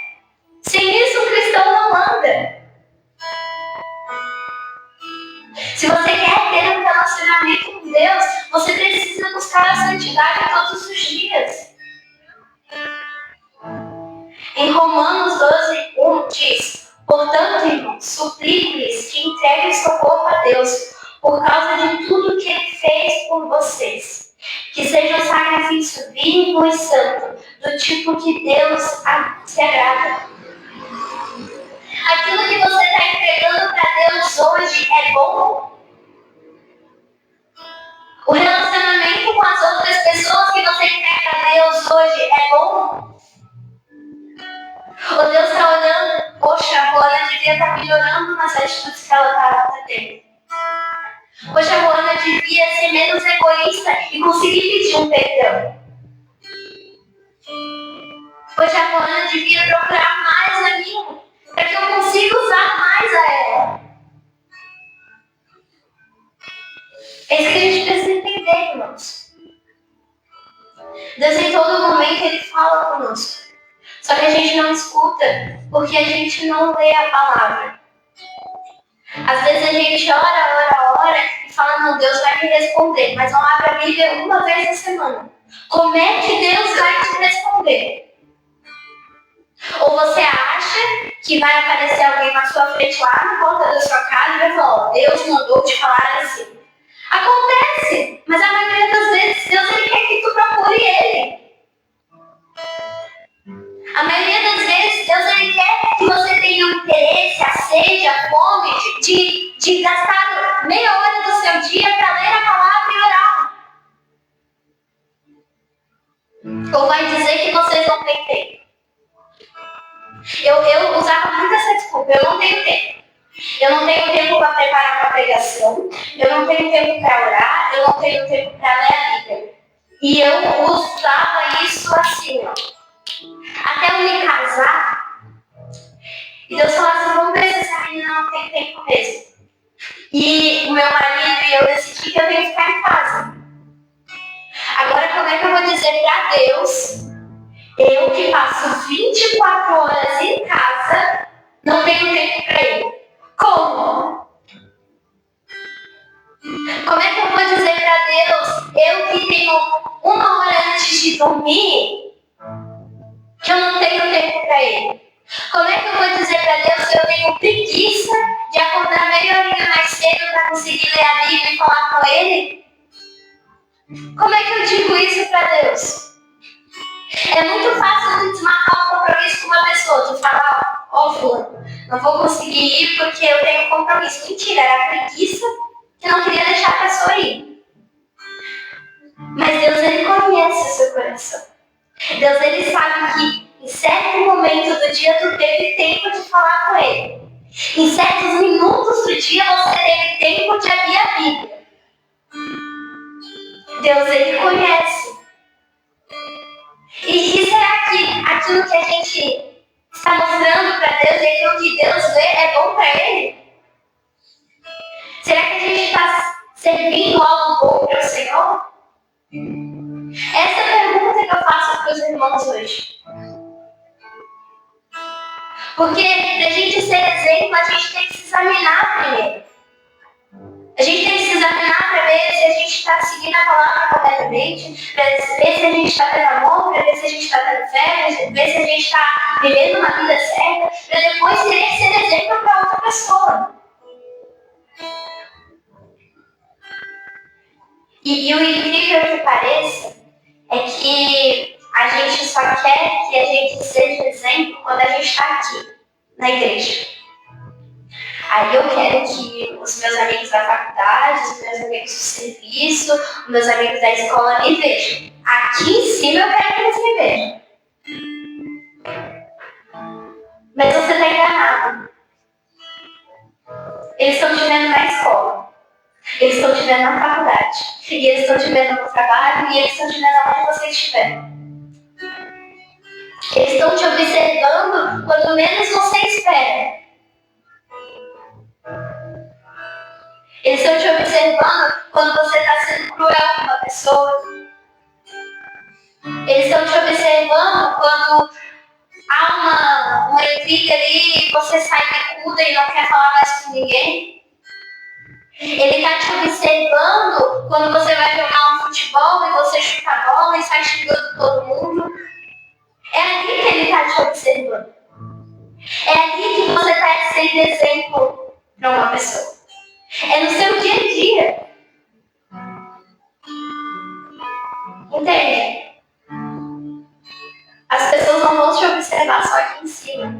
Speaker 6: Sem isso, o cristão não anda. Se você quer ter um relacionamento com Deus, você precisa buscar a santidade todos os dias. Em Romanos 12:1 diz: portanto, irmãos, suplico-lhes que entreguem seu corpo a Deus, por causa de tudo que Ele fez por vocês. Que seja um sacrifício vivo e santo, do tipo que Deus se agrada. Aquilo que você está entregando para Deus hoje é bom? O relacionamento com as outras pessoas que você entrega a Deus hoje é bom? Ou Deus está olhando, poxa, a Roana devia estar melhorando nas atitudes que ela está tendo. Poxa, a Roana devia ser menos egoísta e conseguir pedir um perdão. Poxa, a Roana devia procurar mais a mim, para que eu consiga usar mais a ela. É isso que a gente precisa entender, irmãos. Deus em todo momento Ele fala conosco. Só que a gente não escuta, porque a gente não lê a palavra. Às vezes a gente ora e fala, não, Deus vai me responder, mas não abre a Bíblia uma vez na semana. Como é que Deus vai te responder? Ou você acha que vai aparecer alguém na sua frente lá na porta da sua casa e vai falar, Deus mandou te falar assim. Acontece, mas a maioria das vezes Deus ele quer que tu procure Ele. A maioria das vezes Deus ele quer que você tenha o interesse, a sede, a fome de gastar meia hora do seu dia para ler a palavra e orar. Ou vai dizer que vocês não têm tempo. Eu usava muito essa desculpa, eu não tenho tempo. Eu não tenho tempo para preparar uma pregação, eu não tenho tempo para orar, eu não tenho tempo para ler a Bíblia. E eu usava isso assim, ó. Até eu me casar, e Deus falou assim, vamos ver se essa menina não tem tempo mesmo. E o meu marido e eu decidi que eu tenho que ficar em casa. Agora, como é que eu vou dizer para Deus, eu que passo 24 horas em casa, não tenho tempo para Ele? Como? Como é que eu vou dizer para Deus, eu que tenho 1 hora antes de dormir, que eu não tenho tempo para Ele? Como é que eu vou dizer para Deus que eu tenho preguiça de acordar meia horinha mais cedo para conseguir ler a Bíblia e falar com Ele? Como é que eu digo isso para Deus? É muito fácil de desmarcar um compromisso com uma pessoa, de falar, ó, fulano, não vou conseguir ir porque eu tenho compromisso. Mentira, era a preguiça que não queria deixar a pessoa ir. Mas Deus, Ele conhece o seu coração. Deus, Ele sabe que em certo momento do dia tu teve tempo de falar com Ele. Em certos minutos do dia você teve tempo de abrir a Bíblia. Deus, Ele conhece. E será que aquilo que a gente está mostrando para Deus e aquilo que Deus vê é bom para Ele? Será que a gente está servindo algo bom para o Senhor? Essa é a pergunta que eu faço para os irmãos hoje. Porque para a gente ser exemplo, a gente tem que se examinar primeiro. A gente tem que se examinar para ver se a gente está seguindo a palavra corretamente, para ver se a gente está tendo amor, para ver se a gente está tendo fé, para ver se a gente está vivendo uma vida certa, para depois querer ser exemplo para outra pessoa. E o incrível que pareça é que a gente só quer que a gente seja exemplo quando a gente está aqui, na igreja. Aí eu quero que os meus amigos da faculdade, os meus amigos do serviço, os meus amigos da escola me vejam. Aqui em cima eu quero que eles me vejam. Mas você está enganado. Eles estão te vendo na escola. Eles estão te vendo na faculdade. E eles estão te vendo no trabalho. E eles estão te vendo onde você estiver. Eles estão te observando quando menos você espera. Eles estão te observando quando você está sendo cruel com uma pessoa. Eles estão te observando quando há uma intriga ali e você sai bicuda e não quer falar mais com ninguém. Ele está te observando quando você vai jogar um futebol e você chuta a bola e sai xingando todo mundo. É ali que ele está te observando. É ali que você está sendo exemplo para uma pessoa. É no seu dia a dia. Entende? As pessoas não vão te observar só aqui em cima.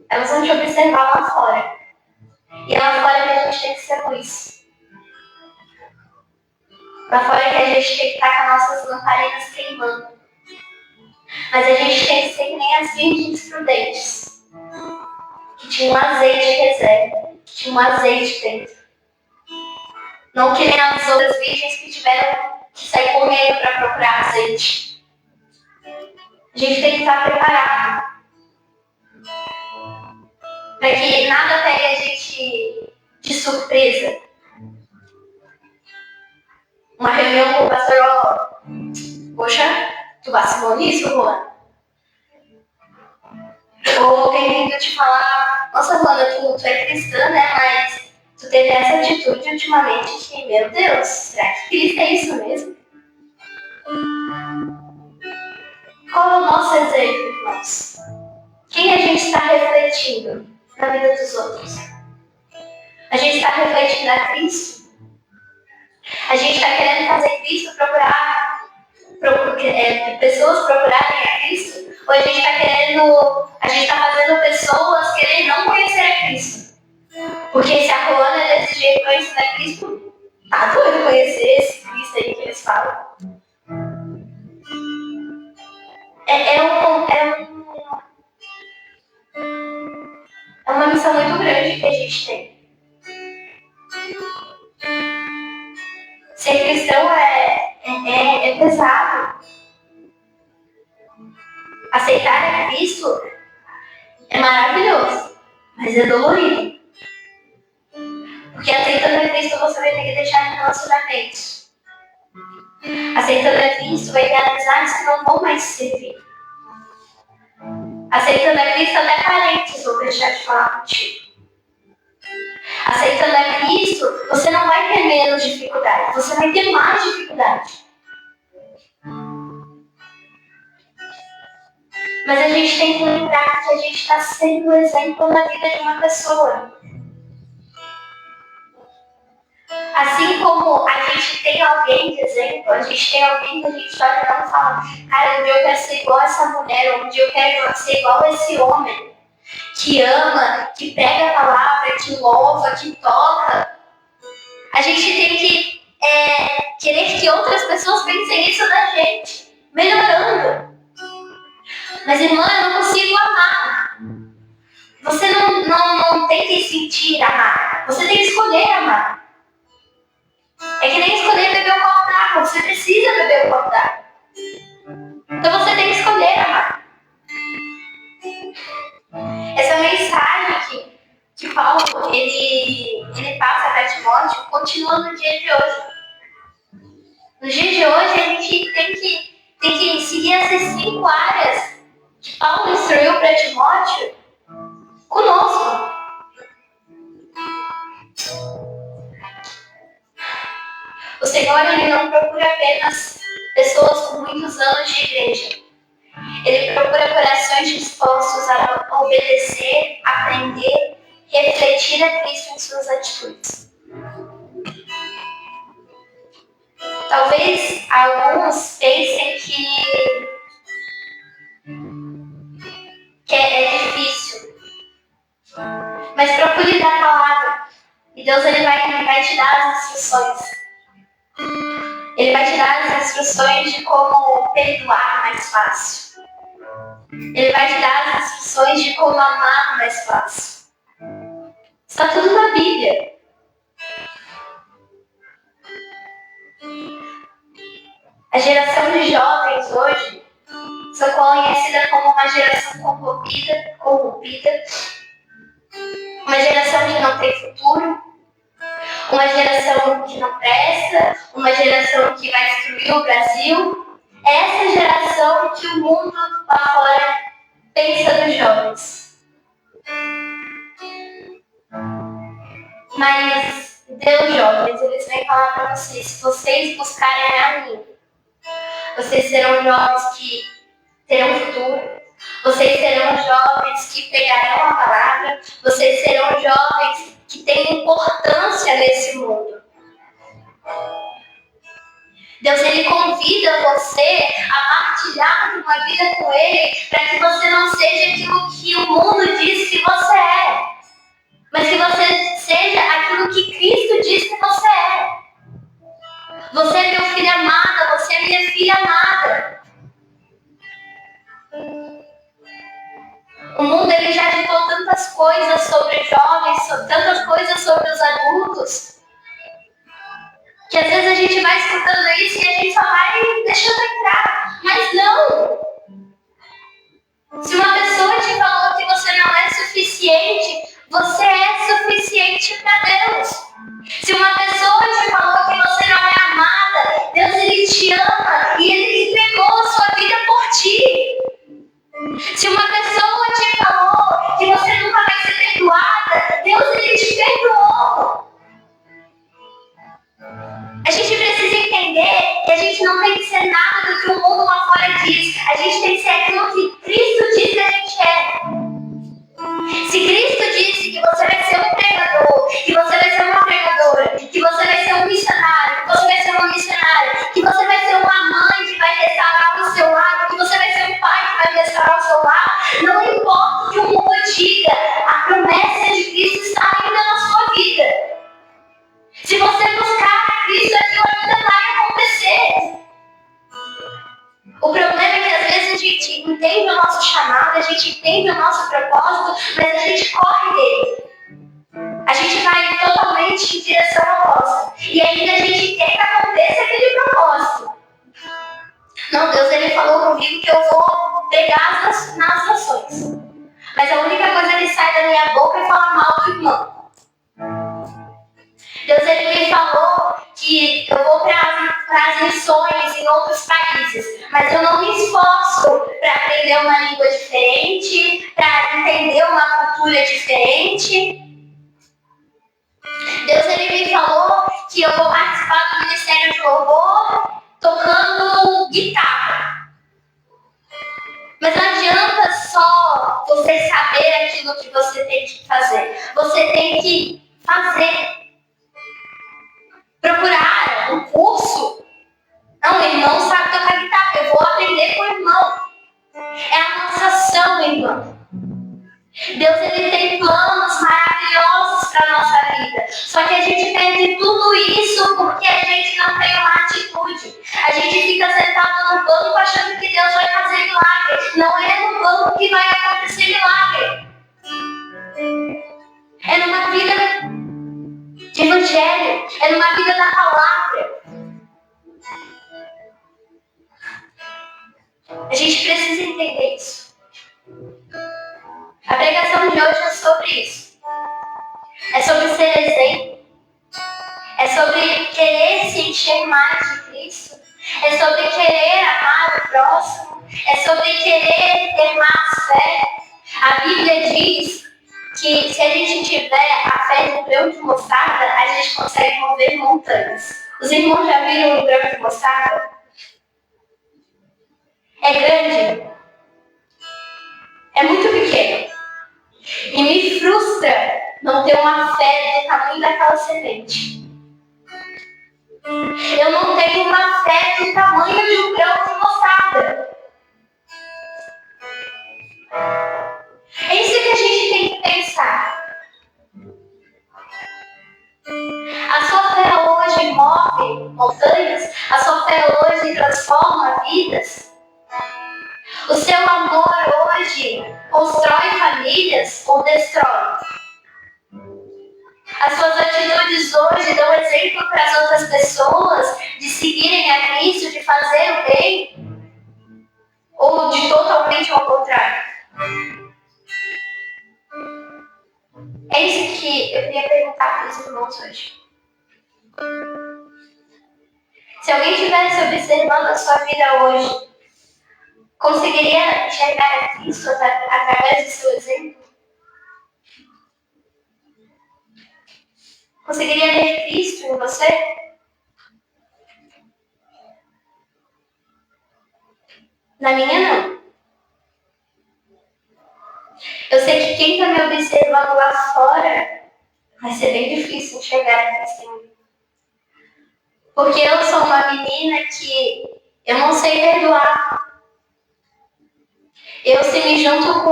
Speaker 6: Elas vão te observar lá fora. E é lá fora que a gente tem que ser luz. Lá fora que a gente tem que estar com as nossas lamparinas queimando. Mas a gente tem que ser que nem as virgens prudentes. Que tinha um azeite reserva. Que tinha um azeite dentro. Não que nem as outras virgens que tiveram que sair correndo para procurar azeite. A gente tem que estar preparado. Para que nada pegue a gente de surpresa. Uma reunião com o pastor, ó, poxa, tu vacilou nisso, Luana? Ou alguém vindo te falar, nossa, Luana, tu é cristã, né, mas tu teve essa atitude ultimamente que, meu Deus, será que Cristo é isso mesmo? Qual é o nosso exemplo, irmãos? Quem a gente está refletindo na vida dos outros? A gente está refletindo a Cristo? A gente está querendo fazer Cristo pessoas procurarem a Cristo? Ou a gente está fazendo pessoas quererem não conhecer a Cristo? Porque se a Luana é desse jeito conhecendo a Cristo, tá doido conhecer esse Cristo aí que eles falam. É uma missão missão muito grande que a gente tem. Ser cristão é pesado. Aceitar a Cristo é maravilhoso, mas é dolorido. Porque aceitando a Cristo você vai ter que deixar de relacionamentos. Aceitando a Cristo vai ter amizades que não vão mais te servir. Aceitando a Cristo até parentes vão deixar de falar contigo. Aceitando a Cristo, você não vai ter menos dificuldade, você vai ter mais dificuldade. Mas a gente tem que lembrar que a gente está sendo um exemplo na vida de uma pessoa. Assim como a gente tem alguém de exemplo, a gente tem alguém que a gente olha e fala, cara, um dia eu quero ser igual a essa mulher, um dia eu quero ser igual a esse homem, que ama, que prega a palavra, que louva, que toca. A gente tem que querer que outras pessoas pensem isso da gente, melhorando. Mas, irmã, eu não consigo amar. Você não tem que sentir amar. Você tem que escolher amar. É que nem escolher beber um copo d'água. Você precisa beber um copo d'água. Então você tem que escolher amar. Essa mensagem que Paulo ele passa para Timóteo continua no dia de hoje. No dia de hoje a gente tem que seguir essas 5 áreas que Paulo instruiu para Timóteo conosco. O Senhor ele não procura apenas pessoas com muitos anos de igreja. Ele procura corações dispostos a obedecer, aprender, refletir a Cristo em suas atitudes. Talvez alguns pensem que é difícil. Mas procure dar a palavra. E Deus ele vai te dar as instruções. Ele vai te dar as instruções de como perdoar mais fácil. Ele vai te dar as instruções de como amar mais fácil. Está tudo na Bíblia. A geração de jovens hoje são conhecida como uma geração corrompida, uma geração que não tem futuro, uma geração que não presta, uma geração que vai destruir o Brasil. Essa é a geração que o mundo lá fora pensa dos jovens. Mas Deus, jovens, eles vêm falar para vocês, se vocês buscarem a mim, vocês serão jovens que terão futuro. Vocês serão jovens que pegarão a palavra. Vocês serão jovens que têm importância nesse mundo. Deus ele convida você a partilhar uma vida com Ele para que você não seja aquilo que o mundo diz que você é, mas que você seja aquilo que Cristo diz que você é. Você é meu filho amado, você é minha filha amada. O mundo ele já ditou tantas coisas sobre jovens, tantas coisas sobre os adultos, que às vezes a gente vai escutando isso e a gente só vai deixando entrar. Mas não! Se uma pessoa te falou que você não é suficiente, você é suficiente para Deus. Se uma pessoa te falou que você não é amada, Deus ele te ama e ele entregou a sua vida por ti. Se uma pessoa te falou que você nunca vai ser perdoada, Deus ele te perdoou. A gente precisa entender que a gente não tem que ser nada do que o mundo lá fora diz. A gente tem que ser aquilo que Cristo diz que a gente é. entende o nosso propósito, mas a gente corre dele. A gente vai totalmente em direção oposta. E ainda a gente quer que aconteça aquele propósito. Não, Deus, ele falou comigo que eu vou pregar nas nações. Mas a única coisa que sai da minha boca é falar mal do irmão. Deus, ele me falou que eu vou para as missões em outros países. Mas eu não me esforço para aprender uma língua diferente, para entender uma cultura diferente. Deus, ele me falou que eu vou participar do Ministério de Louvor tocando guitarra. Mas não adianta só você saber aquilo que você tem que fazer. Você tem que fazer. Procurar um curso. Não, o irmão sabe tocar guitarra. Eu vou aprender com o irmão. É a nossa ação, irmão. Deus, ele tem planos maravilhosos para a nossa vida. Só que a gente perde tudo isso porque a gente não tem uma atitude. A gente fica sentado no banco achando que Deus vai fazer milagre. Não é no banco que vai acontecer milagre. É numa vida de evangelho. É numa vida da palavra. A gente precisa entender isso. A pregação de hoje é sobre isso. É sobre ser exemplo. É sobre querer se encher mais de Cristo. É sobre querer amar o próximo. É sobre querer ter mais fé. A Bíblia diz que se a gente tiver a fé de um grão de mostarda, a gente consegue mover montanhas. Os irmãos já viram um grão de mostarda? É grande. É muito pequeno. E me frustra não ter uma fé do tamanho daquela semente. Eu não tenho uma fé do tamanho de um grão de mostarda. É isso que a gente tem que pensar. A sua fé hoje move montanhas. A sua fé hoje transforma vidas. O seu amor hoje constrói famílias ou destrói? As suas atitudes hoje dão exemplo para as outras pessoas de seguirem a Cristo, de fazer o bem? Ou de totalmente ao contrário? É isso que eu queria perguntar para os irmãos hoje. Se alguém estivesse observando a sua vida hoje, conseguiria enxergar a Cristo através do seu exemplo? Conseguiria ver Cristo em você? Na minha, não. Eu sei que quem está me observando lá fora vai ser bem difícil enxergar a Cristo em mim. Porque eu sou uma menina que eu não sei perdoar. Eu, se me junto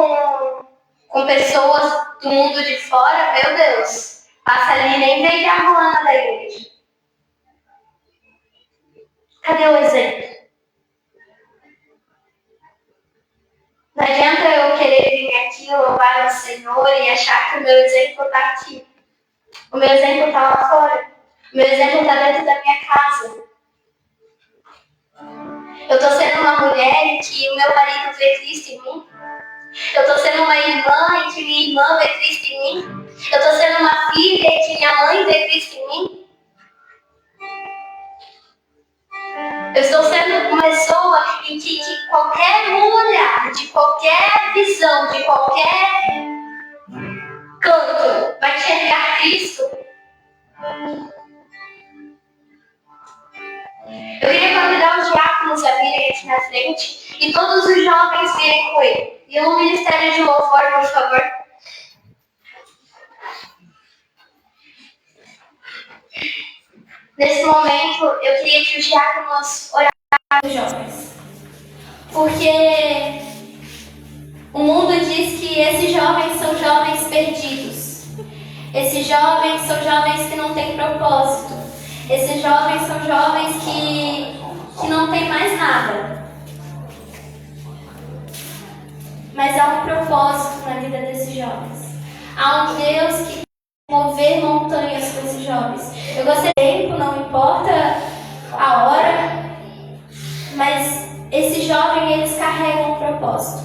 Speaker 6: com pessoas do mundo de fora, meu Deus, passa ali nem vem que é a Ruana da igreja. Cadê o exemplo? Não adianta eu querer vir aqui louvar o Senhor e achar que o meu exemplo está aqui. O meu exemplo está lá fora. O meu exemplo está dentro da minha casa. Eu estou sendo uma mulher que o meu marido vê Cristo em mim. Eu estou sendo uma irmã e que minha irmã vê Cristo em mim. Eu estou sendo uma filha e que minha mãe vê Cristo em mim. Eu estou sendo uma pessoa em que qualquer olhar, de qualquer visão, de qualquer canto, vai enxergar Cristo. Eu queria convidar os diáconos a virem aqui na frente e todos os jovens virem com ele. E o Ministério de Louvor, por favor. Nesse momento, eu queria que os diáconos orassem os jovens. Porque o mundo diz que esses jovens são jovens perdidos. Esses jovens são jovens que não têm propósito. Esses jovens são jovens que não têm mais nada.
Speaker 7: mas há um propósito na vida desses jovens. Há um Deus que mover montanhas com esses jovens. Eu gostaria de tempo, não importa a hora, mas esse jovem, eles carregam um propósito.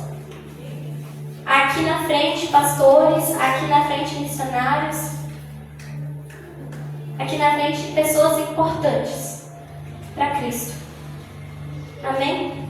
Speaker 7: Aqui na frente, pastores, aqui na frente, missionários, aqui na frente, pessoas importantes para Cristo. Amém?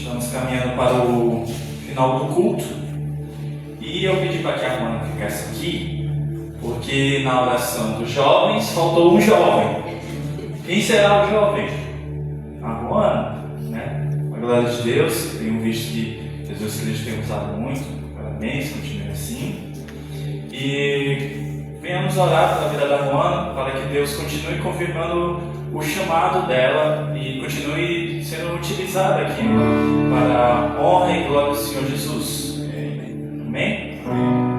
Speaker 2: Estamos caminhando para o final do culto. E eu pedi para que a Juana ficasse aqui, porque na oração dos jovens faltou um jovem. Quem será o jovem? A Juana, né? A glória de Deus, tenho visto que Jesus Cristo tem usado muito. Parabéns, continue assim. E venhamos orar pela vida da Juana, para que Deus continue confirmando o chamado dela e continue sendo utilizada aqui para a honra e glória do Senhor Jesus. Amém?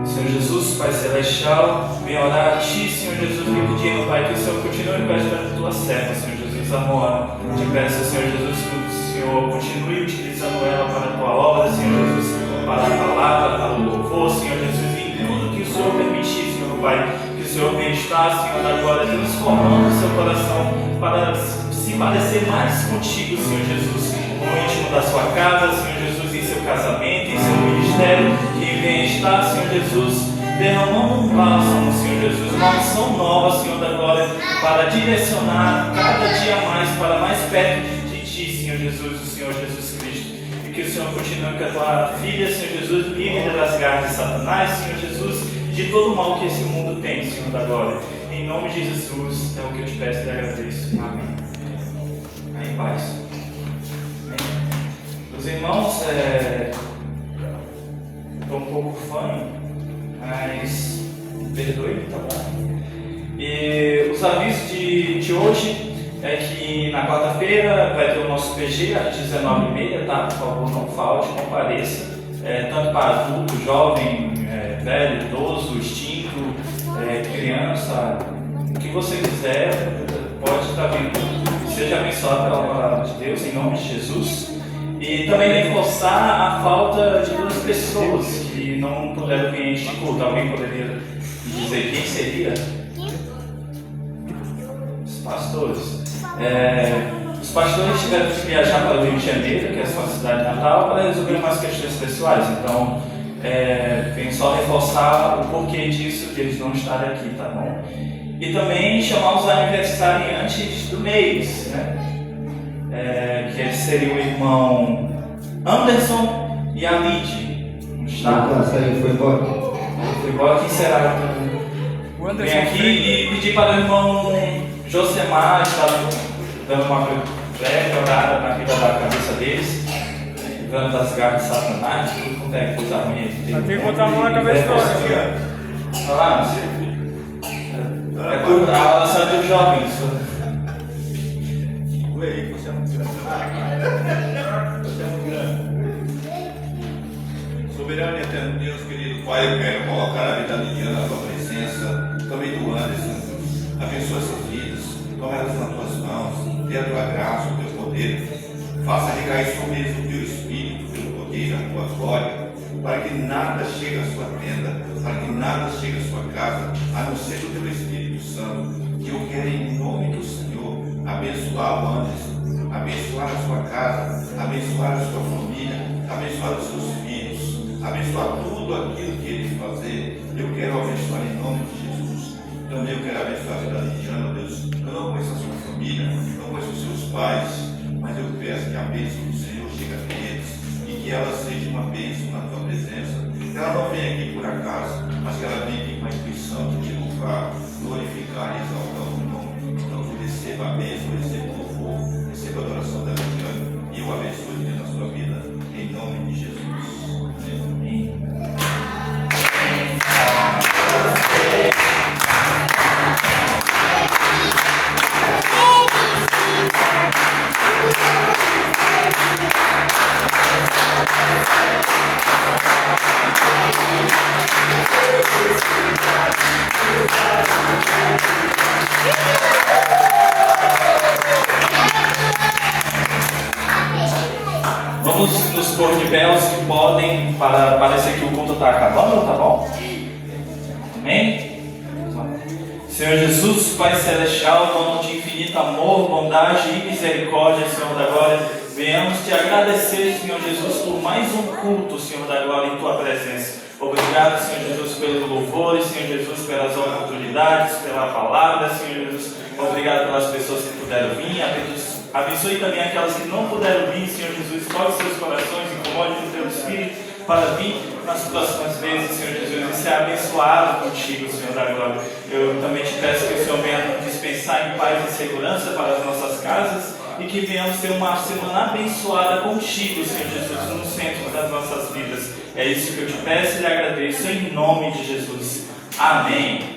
Speaker 2: Senhor Jesus, Pai Celestial, venho orar a Ti, Senhor Jesus, me pedindo, Pai, que o Senhor continue com a Tua serva, Senhor Jesus, a Juana. Te peço, Senhor Jesus, que o Senhor continue utilizando ela para a Tua obra, Senhor Jesus, para a palavra, para o louvor, Senhor Jesus, e em tudo que o Senhor permitir, Senhor Pai, que o Senhor venha estar, Senhor da glória, transformando o seu coração para se parecer mais contigo, Senhor Jesus, no íntimo da sua casa, Senhor Jesus, em seu casamento, em seu ministério, que venha estar, Senhor Jesus, derramando um bálsamo, Senhor Jesus, uma unção nova, Senhor da glória, para direcionar cada dia mais para mais perto de Ti, Senhor Jesus, o Senhor Jesus Cristo. E que o Senhor continue com a Tua filha, Senhor Jesus, livre das garras de Satanás, Senhor Jesus, de todo o mal que esse mundo tem, Senhor da glória. Em nome de Jesus, é o que eu te peço e agradeço. Amém. Em paz. Meus irmãos, estou um pouco fã, mas perdoe, tá bom? E os avisos de hoje é que na quarta-feira vai ter o nosso PG às 19h30, tá? Por favor, não falte, compareça. Tanto para adulto, jovem, velho, idoso, extinto, criança, o que você quiser, pode estar vindo. Seja abençoado pela palavra de Deus, em nome de Jesus. E também reforçar a falta de 2 pessoas que não puderam vir a este culto. Alguém poderia dizer quem seria? Os pastores. Os pastores tiveram que viajar para o Rio de Janeiro, que é a sua cidade natal, para resolver umas questões pessoais. Então, venho só reforçar o porquê disso, de eles não estarem aqui, tá bom? E também chamar os aniversariantes do mês, né? Que eles seriam o irmão Anderson e a Lid. Está?
Speaker 1: Foi embora.
Speaker 2: Foi embora, quem será? Vem aqui e pedir para o irmão Josemar estar dando uma breve orada na vida da cabeça deles, livrando das garras de Satanás, tudo quanto é coisa ruim.
Speaker 5: Tem que botar a mão na cabeça toda.
Speaker 2: Olha lá, não sei. A oração dos jovens.
Speaker 8: Você é muito grande. Você é muito grande. Soberano e eterno Deus, querido Pai, eu quero colocar a vida de Diana na tua presença, também do Anderson. Abençoa essas vidas, toma elas nas tuas mãos, dê a tua graça, o teu poder. Faça recair sobre eles o teu espírito, o teu poder, a tua glória, para que nada chegue à sua tenda, para que nada chegue à sua casa, a não ser o teu Espírito Santo. Que eu quero, em nome do Senhor, abençoar o Anderson, abençoar a sua casa, abençoar a sua família, abençoar os seus filhos, abençoar tudo aquilo que ele fazer. Eu quero abençoar em nome de Jesus. Também eu quero abençoar a vida de Diana, Deus. Eu não conheço a sua família, não conheço os seus pais, mas eu peço que a bênção do Senhor chegue a eles e que ela seja uma bênção na tua presença. Que ela não venha aqui por acaso, mas que ela venha aqui com a intuição de te louvar, glorificar e exaltar o nome. Então que receba a bênção, receba o louvor, receba a adoração da Diana e eu abençoe Deus na sua vida, em nome de Jesus. Amém.
Speaker 2: Vamos nos pôr de pé os que podem, para parecer que o culto está acabando, tá bom? Amém? Senhor Jesus, Pai Celestial, dono de infinito amor, bondade e misericórdia, Senhor da glória, venhamos te agradecer, Senhor Jesus, por mais um culto, Senhor da glória, em tua presença. Obrigado, Senhor Jesus, pelos louvores, Senhor Jesus, pelas oportunidades, pela palavra, Senhor Jesus. Obrigado pelas pessoas que puderam vir, Abençoe também aquelas que não puderam vir, Senhor Jesus. Toque seus corações, incomode o teu espírito para vir nas próximas vezes, Senhor Jesus, e ser abençoado contigo, Senhor da glória. Eu também te peço que o Senhor venha dispensar em paz e segurança para as nossas casas e que venhamos ter uma semana abençoada contigo, Senhor Jesus, no centro das nossas vidas. É isso que eu te peço e lhe agradeço em nome de Jesus. Amém.